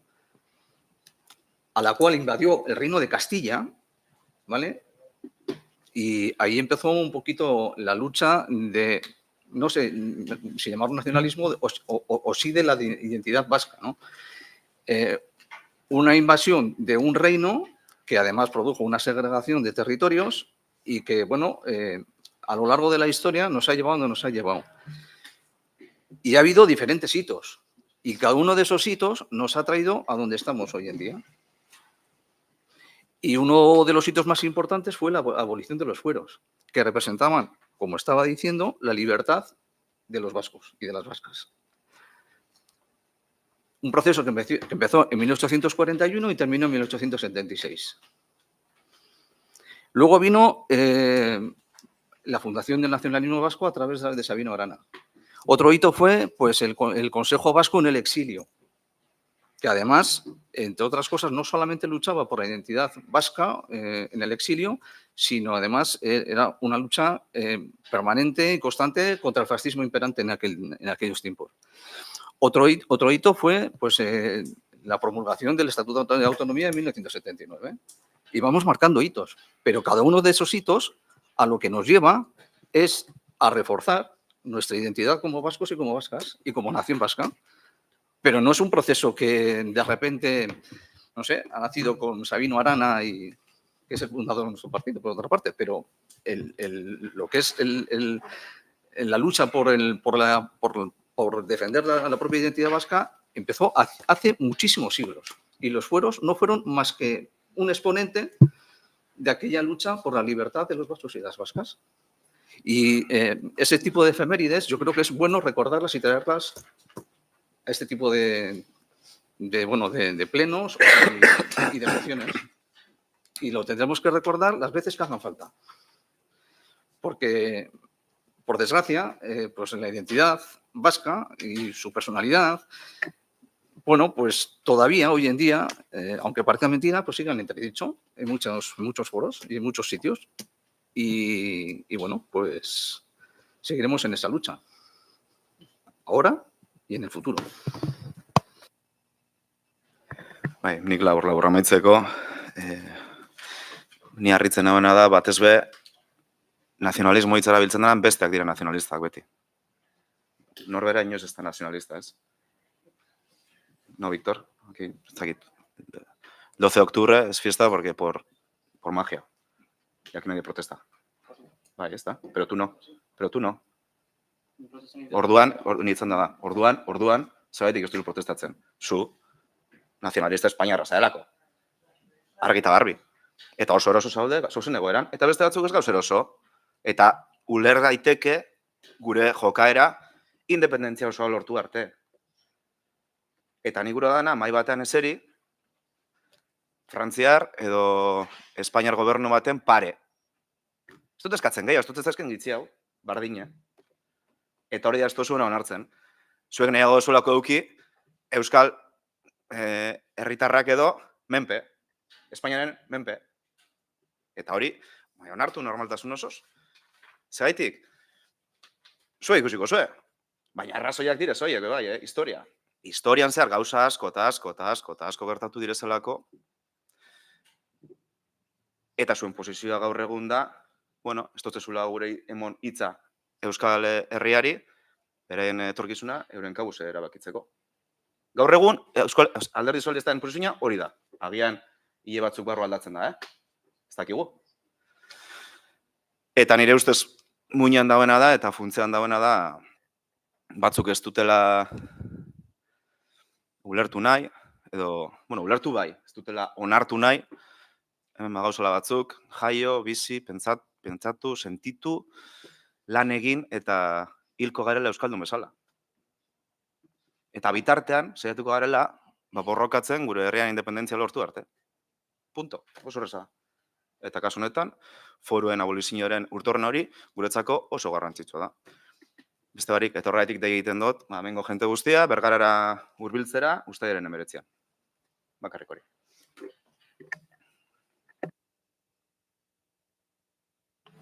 Speaker 11: a la cual invadió el reino de Castilla, ¿vale? Y ahí empezó un poquito la lucha de, no sé si llamarlo nacionalismo o sí de la identidad vasca, ¿no? Una invasión de un reino que además produjo una segregación de territorios y que, bueno, a lo largo de la historia nos ha llevado donde nos ha llevado. Y ha habido diferentes hitos y cada uno de esos hitos nos ha traído a donde estamos hoy en día. Y uno de los hitos más importantes fue la abolición de los fueros, que representaban, como estaba diciendo, la libertad de los vascos y de las vascas. un proceso que empezó en 1841 y terminó en 1876. Luego vino la fundación del nacionalismo vasco a través de Sabino Arana. Otro hito fue pues, el Consejo Vasco en el exilio, que además, entre otras cosas, no solamente luchaba por la identidad vasca en el exilio, sino además era una lucha permanente y constante contra el fascismo imperante en aquellos tiempos. Otro hito fue pues, la promulgación del Estatuto de Autonomía de 1979. Y vamos marcando hitos, pero cada uno de esos hitos a lo que nos lleva es a reforzar nuestra identidad como vascos y como vascas y como nación vasca. Pero no es un proceso que de repente, no sé, ha nacido con Sabino Arana, que es el fundador de nuestro partido, por otra parte, pero lo que es la lucha por defender la propia identidad vasca empezó hace muchísimos siglos. Y los fueros no fueron más que un exponente de aquella lucha por la libertad de los vascos y las vascas. Y ese tipo de efemérides yo creo que es bueno recordarlas y traerlas a este tipo de plenos y de emociones. Y lo tendremos que recordar las veces que hagan falta. Porque, por desgracia, pues la identidad vasca y su personalidad, bueno, pues todavía hoy en día, aunque parezca mentira, pues sigue en entredicho en muchos foros y en muchos sitios. Y bueno, pues seguiremos en esa lucha. Ahora y en el futuro.
Speaker 1: Bai, nik labur amaitzeko, ni harritzen nauena da, batez be, nazionalismo hitza erabiltzen dela, besteak dira nazionalistak beti. Norbera inoiz ez da nazionalista, ez? No, Víctor? Aquí, está aquí. 12 de octubre es fiesta porque por magia. Ya que nadie protesta. Bai, ez da. Pero tú no. Orduan, nintzen da, orduan, zergatik ez dut protestatzen. Zu, nazionalista espainiarra zaelako. Argi eta garbi. Eta oso eroso zaude, zauzen egoeran. Eta beste batzuk ez gauz eroso. Eta uler daiteke gure jokaera independentzia osoa lortu arte. Eta nik gura dana, mai batean eseri, Frantziar edo Espainiar gobernu baten pare. Ez dut eskatzen gehiago, ez dut ezazken gitzi hau, bardine. Eta hori da ez tozuena onartzen. Zuek nahiago zuelako eduki, Euskal herritarrak edo menpe. Espainiaren menpe. Eta hori, onartu normaltasun osoz. Zergaitik, zue ikusiko zue. Baina arrazoiak dire zoiek, bai, historia. Historian zehar gauza asko gertatu direzelako. Eta zuen posizioa gaur egun da, bueno, ez dutezula gure emon hitza Euskal Herriari, beraien etorkizuna, euren kabuz erabakitzeko. Gaur egun, Alderdi Sozialistaren posizioa hori da. Agian, hile batzuk barru aldatzen da, ez dakigu. Eta nire ustez muinean dauena da, eta funtzean dauena da, batzuk ez dutela ulertu nahi, edo, bueno, ulertu bai, ez dutela onartu nahi, hemen magauzela batzuk, jaio, bizi, pentsatu, sentitu, lan egin eta hilko garela euskaldun bezala. Eta bitartean, saiatuko garela, borrokatzen gure herrian independentzia lortu arte. Punto, oso erraza. Eta kasu honetan, foruen abolizioaren urtorren hori guretzako oso garrantzitsua da. Beste barik, etorraitik dei egiten dut, hemengo jente guztia, Bergarara hurbiltzera, uztailaren 19. Bakarrik hori.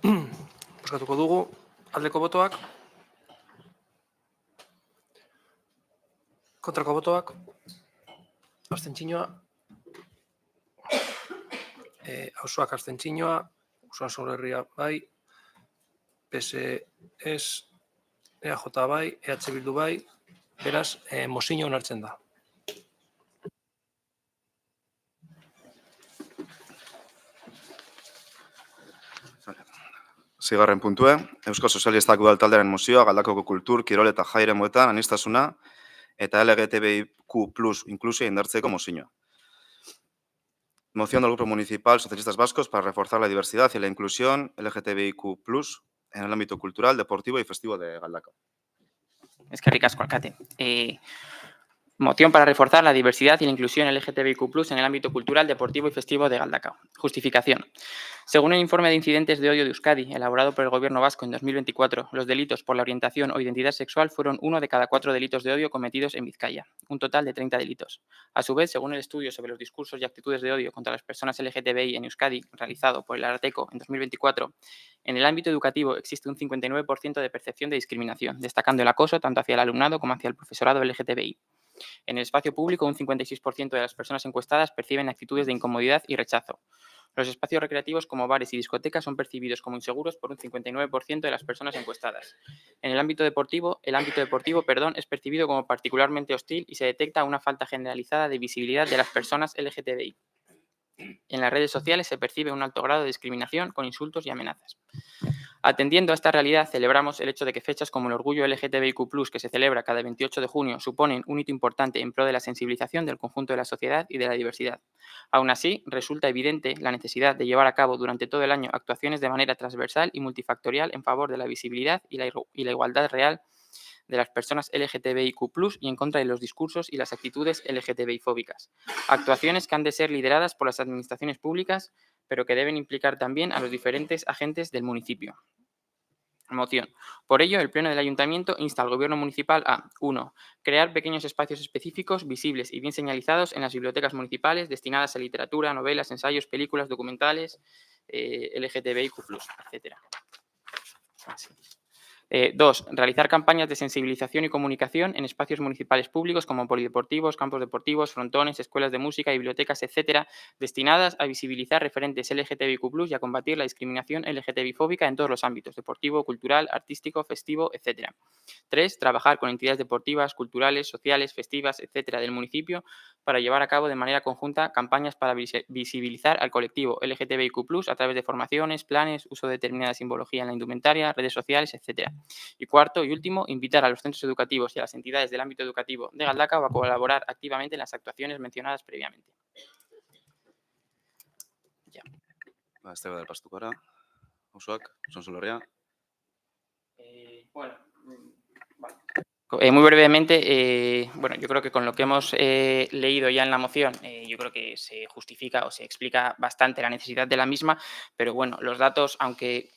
Speaker 3: Bozkatuko dugu, aldeko botoak, kontrako botoak, abstentzioa, auzoak abstentzioa, Usuan Sorerria bai, PS ez, EAJ bai, EH Bildu bai, beraz, mozio onartzen da.
Speaker 1: Zigarren puntue, Euskal Sozialistak udaltaldearen mozioa, Galdakoko kultur, kirol eta jaire moetan anistasuna eta LGTBIQ+ inklusioa indartzeko mozioa. Moción del Grupo Municipal Socialistas Vascos para reforzar la diversidad y la inclusión LGTBIQ+ en el ámbito cultural, deportivo y festivo de Galdakao.
Speaker 7: Eskerrik asko, alkate. Moción para reforzar la diversidad y la inclusión LGTBIQ+ en el ámbito cultural, deportivo y festivo de Galdacao. Justificación. Según el informe de incidentes de odio de Euskadi, elaborado por el Gobierno vasco en 2024, los delitos por la orientación o identidad sexual fueron 1 de cada 4 delitos de odio cometidos en Vizcaya, un total de 30 delitos. A su vez, según el estudio sobre los discursos y actitudes de odio contra las personas LGTBI en Euskadi, realizado por el Ararteko en 2024, en el ámbito educativo existe un 59% de percepción de discriminación, destacando el acoso tanto hacia el alumnado como hacia el profesorado LGTBI. En el espacio público, un 56% de las personas encuestadas perciben actitudes de incomodidad y rechazo. Los espacios recreativos como bares y discotecas son percibidos como inseguros por un 59% de las personas encuestadas. En el ámbito deportivo, es percibido como particularmente hostil y se detecta una falta generalizada de visibilidad de las personas LGTBI. En las redes sociales se percibe un alto grado de discriminación con insultos y amenazas. Atendiendo a esta realidad, celebramos el hecho de que fechas como el Orgullo LGTBIQ+, que se celebra cada 28 de junio, suponen un hito importante en pro de la sensibilización del conjunto de la sociedad y de la diversidad. Aún así, resulta evidente la necesidad de llevar a cabo durante todo el año actuaciones de manera transversal y multifactorial en favor de la visibilidad y la igualdad real de las personas LGTBIQ+, y en contra de los discursos y las actitudes LGTBI-fóbicas. Actuaciones que han de ser lideradas por las administraciones públicas, pero que deben implicar también a los diferentes agentes del municipio. Moción. Por ello, el Pleno del Ayuntamiento insta al Gobierno municipal a 1. Crear pequeños espacios específicos, visibles y bien señalizados en las bibliotecas municipales destinadas a literatura, novelas, ensayos, películas, documentales, LGTBIQ+, etc. 2. Realizar campañas de sensibilización y comunicación en espacios municipales públicos como polideportivos, campos deportivos, frontones, escuelas de música, bibliotecas, etcétera, destinadas a visibilizar referentes LGTBIQ+ y a combatir la discriminación LGTBI-fóbica en todos los ámbitos: deportivo, cultural, artístico, festivo, etcétera. 3. Trabajar con entidades deportivas, culturales, sociales, festivas, etcétera, del municipio para llevar a cabo de manera conjunta campañas para visibilizar al colectivo LGTBIQ+ a través de formaciones, planes, uso de determinada simbología en la indumentaria, redes sociales, etcétera. Y cuarto y último, invitar a los centros educativos y a las entidades del ámbito educativo de Galdacao a colaborar activamente en las actuaciones mencionadas previamente. Ya.
Speaker 1: Este da pastukara. Osoak, Sonsolorria.
Speaker 7: Bueno, vale. Muy brevemente, bueno, yo creo que con lo que hemos leído ya en la moción, yo creo que se justifica o se explica bastante la necesidad de la misma, pero bueno, los datos, aunque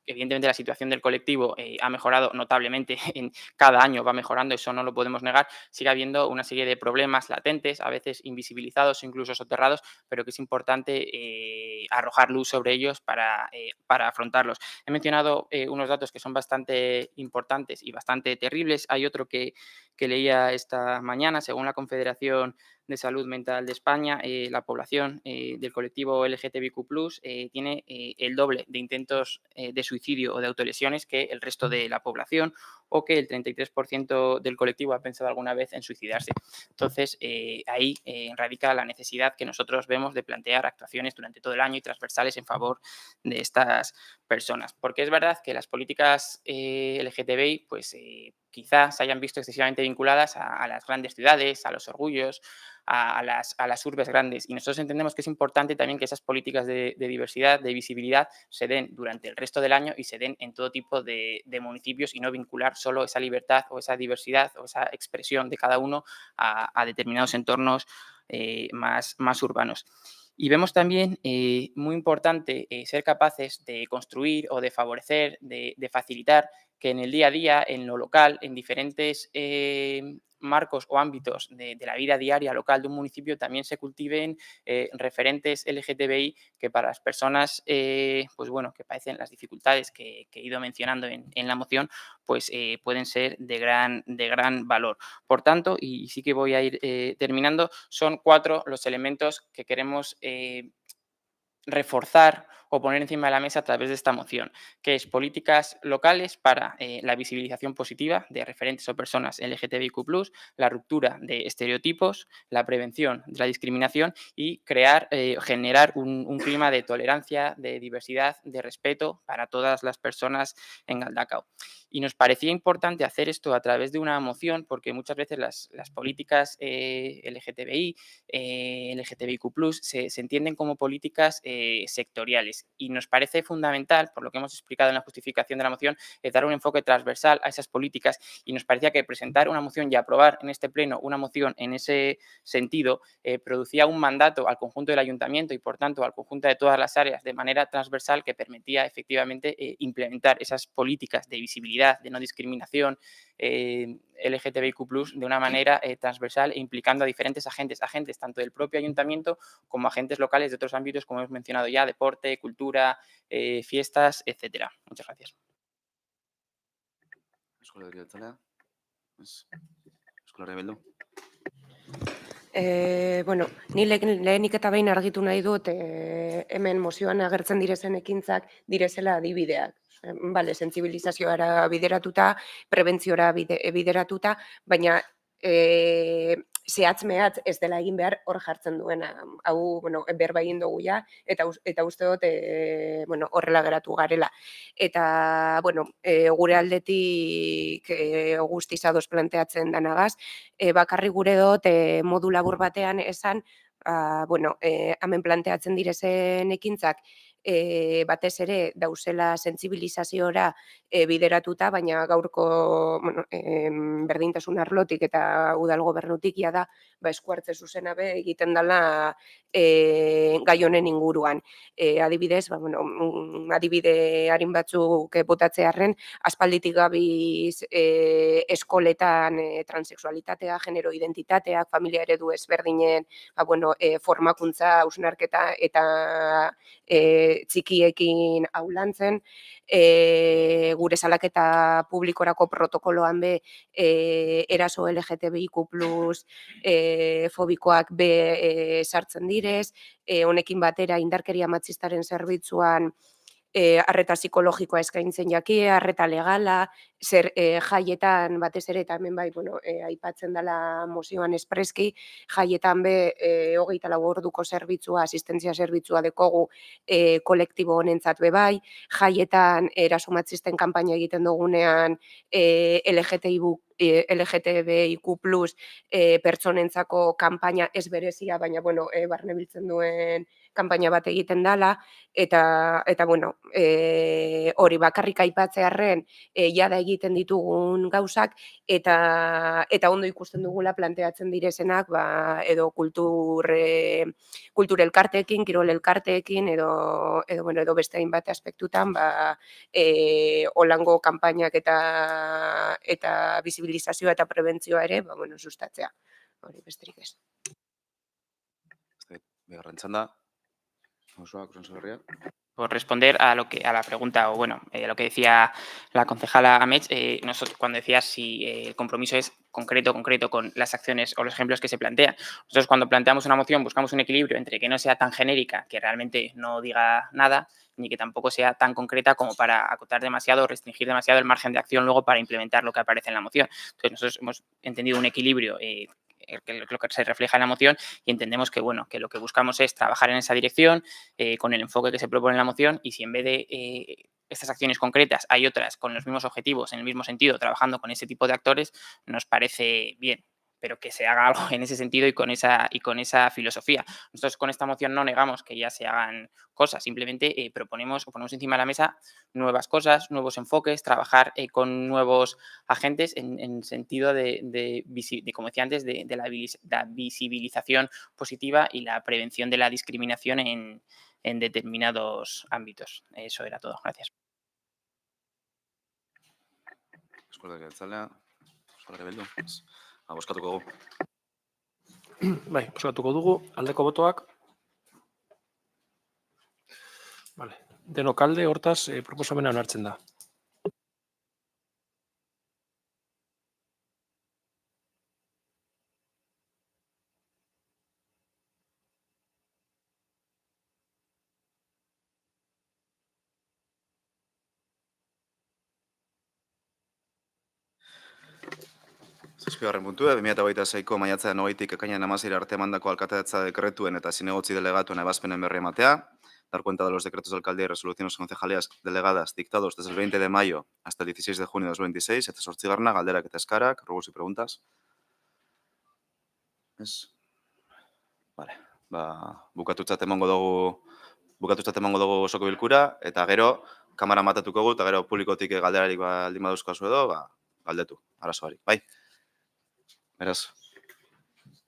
Speaker 7: evidentemente la situación del colectivo ha mejorado notablemente, en cada año va mejorando, eso no lo podemos negar, sigue habiendo una serie de problemas latentes, a veces invisibilizados o incluso soterrados, pero que es importante arrojar luz sobre ellos para afrontarlos. He mencionado unos datos que son bastante importantes y bastante terribles. Hay otro que leía esta mañana. Según la Confederación de Salud Mental de España, la población del colectivo LGTBIQ+ tiene el doble de intentos de suicidio o de autolesiones que el resto de la población, o que el 33% del colectivo ha pensado alguna vez en suicidarse. Entonces, ahí radica la necesidad que nosotros vemos de plantear actuaciones durante todo el año y transversales en favor de estas personas. Porque es verdad que las políticas LGTBI, pues quizás se hayan visto excesivamente vinculadas a las grandes ciudades, a los orgullos, a las urbes grandes. Y nosotros entendemos que es importante también que esas políticas de diversidad, de visibilidad, se den durante el resto del año y se den en todo tipo de municipios, y no vincular solo esa libertad o esa diversidad o esa expresión de cada uno a determinados entornos más urbanos. Y vemos también muy importante ser capaces de construir o de favorecer, de facilitar que en el día a día, en lo local, en diferentes marcos o ámbitos de la vida diaria local de un municipio, también se cultiven referentes LGTBI que para las personas pues bueno, que padecen las dificultades que he ido mencionando en la moción, pues pueden ser de gran valor. Por tanto, y sí que voy a ir terminando, son 4 los elementos que queremos reforzar o poner encima de la mesa a través de esta moción, que es políticas locales para la visibilización positiva de referentes o personas LGTBIQ+, la ruptura de estereotipos, la prevención de la discriminación y generar un clima de tolerancia, de diversidad, de respeto para todas las personas en Galdacao. Y nos parecía importante hacer esto a través de una moción porque muchas veces las políticas LGTBI, LGTBIQ+, se entienden como políticas sectoriales y nos parece fundamental, por lo que hemos explicado en la justificación de la moción, dar un enfoque transversal a esas políticas y nos parecía que presentar una moción y aprobar en este pleno una moción en ese sentido producía un mandato al conjunto del ayuntamiento y por tanto al conjunto de todas las áreas de manera transversal que permitía efectivamente implementar esas políticas de visibilidad, de no discriminación LGTBIQ+, de una manera transversal e implicando a diferentes agentes tanto del propio ayuntamiento como agentes locales de otros ámbitos, como hemos mencionado ya, deporte, cultura, fiestas, etcétera. Muchas gracias.
Speaker 9: Bueno, ni lehenik eta behin argitu nahi dut hemen mozioan agertzen direzen ekintzak direzela adibideak. Bale, sentsibilizazioara bideratuta, prebentziora bideratuta, baina zehatz-mehatz ez dela egin behar hor jartzen duena. Hau, bueno, berba egin dugu ja, eta uste dut horrela geratu garela. Eta, bueno, gure aldetik guztiz ados planteatzen danagaz, bakarri gure dut modu labur batean esan, hemen planteatzen direzen ekintzak batez ere dauzela sentsibilizaziora bideratuta, baina gaurko berdintasun arlotik eta udal gobernutik da eskuartze zuzena be egiten dela gai honen inguruan. Adibidez, adibide harin batzuk botatzearren, aspalditik gabiz eskoletan transexualitatea, genero identitateak, familia eredu ezberdinen formakuntza, hausnarketa eta txikiekin aulantzen, gure salaketa publikorako protokoloan be eraso LGTBIQ+ fobikoak be sartzen direz, honekin batera indarkeria matxistaren zerbitzuan arreta psikologikoa eskaintzen jakie, arreta legala, jaietan batez ere, eta hemen bai, aipatzen dela mozioan espreski, jaietan be 24 orduko zerbitzua, asistentzia zerbitzua dekogu kolektibo honentzat be bai, jaietan eraso matxisten kanpaina egiten dugunean LGTBIQ+ pertsonentzako kanpaina ez berezia, baina barne biltzen duen kanpaina bat egiten dela, eta hori bakarrik aipatzearren jada egiten ditugun gauzak, eta ondo ikusten dugula planteatzen direzenak edo kultur elkarteekin, kirol elkarteekin, edo beste hainbat aspektutan holango kanpainak eta bisibilizazioa eta prebentzioa ere sustatzea. Hori besterik ez.
Speaker 1: Bigarren txanda.
Speaker 7: Por responder a la pregunta, o a lo que decía la concejala Amets, nosotros cuando decía si el compromiso es concreto con las acciones o los ejemplos que se plantean. Nosotros cuando planteamos una moción buscamos un equilibrio entre que no sea tan genérica, que realmente no diga nada, ni que tampoco sea tan concreta como para acotar demasiado o restringir demasiado el margen de acción luego para implementar lo que aparece en la moción. Entonces nosotros hemos entendido un equilibrio lo que se refleja en la moción y entendemos que lo que buscamos es trabajar en esa dirección con el enfoque que se propone en la moción y si en vez de estas acciones concretas hay otras con los mismos objetivos, en el mismo sentido, trabajando con ese tipo de actores, nos parece bien, pero que se haga algo en ese sentido y con esa filosofía. Nosotros con esta moción no negamos que ya se hagan cosas, simplemente ponemos encima de la mesa nuevas cosas, nuevos enfoques, trabajar con nuevos agentes en sentido de, como decía antes, de la visibilización positiva y la prevención de la discriminación en determinados ámbitos. Eso era todo. Gracias.
Speaker 1: Bozkatuko dugu.
Speaker 3: Bai, bozkatuko dugu. Aldeko botoak. Vale. Denok alde, hortaz, proposamena onartzen da.
Speaker 1: Zazpigarren puntua, 2026ko maiatzaren 20tik ekainean 16 arte emandako alkatetza dekretuen eta zinegotzi delegatuen ebazpenen berri ematea. dar cuenta de los decretos de alcaldía y resoluciones concejales delegadas dictados desde el 20 de mayo hasta el 16 de junio de 2026, eta zortzigarrena, galderak eta eskarak, ruegos y preguntas. Ez? Vale, bukatutzat emango dugu osoko bilkura, eta gero, kamara matatuko gu, eta gero publikotik galderarik baldin baduzkazu edo, galdetu, arazoari, bai? Beraz,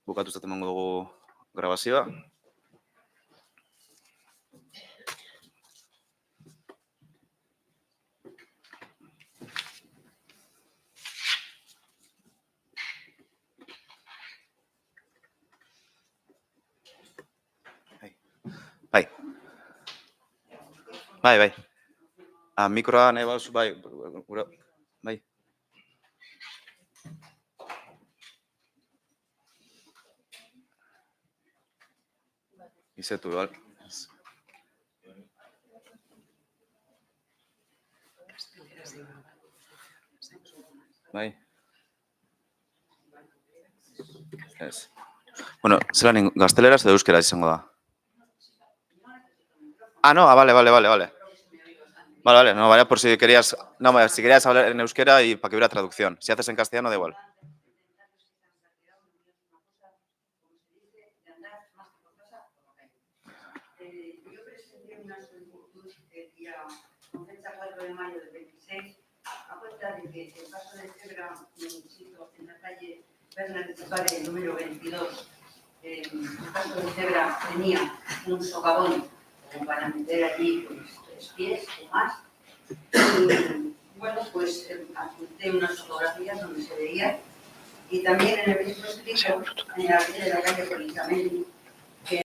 Speaker 1: bukatutzat emango dugu grabazioa. Bai. Mikroa nahi bauz, bai. Izetu, igual. Bai. Ez. Bueno, zelan gazteleraz edo euskeraz izango da? No, vale. Vale, no, vale, por si querías hablar en euskera y para que hubiera traducción. Si haces en castellano, da igual.
Speaker 12: Yo presenté una solicitud el día con fecha 4 de mayo del 26 a cuenta de que el paso de cebra en la calle Bernal de Chapare, número 22, el paso de cebra tenía un socavón como para meter allí pues, 3 pies o más. Y bueno, pues adjunté unas fotografías donde se veía y también en el mismo escrito, en la calle Polizamendi,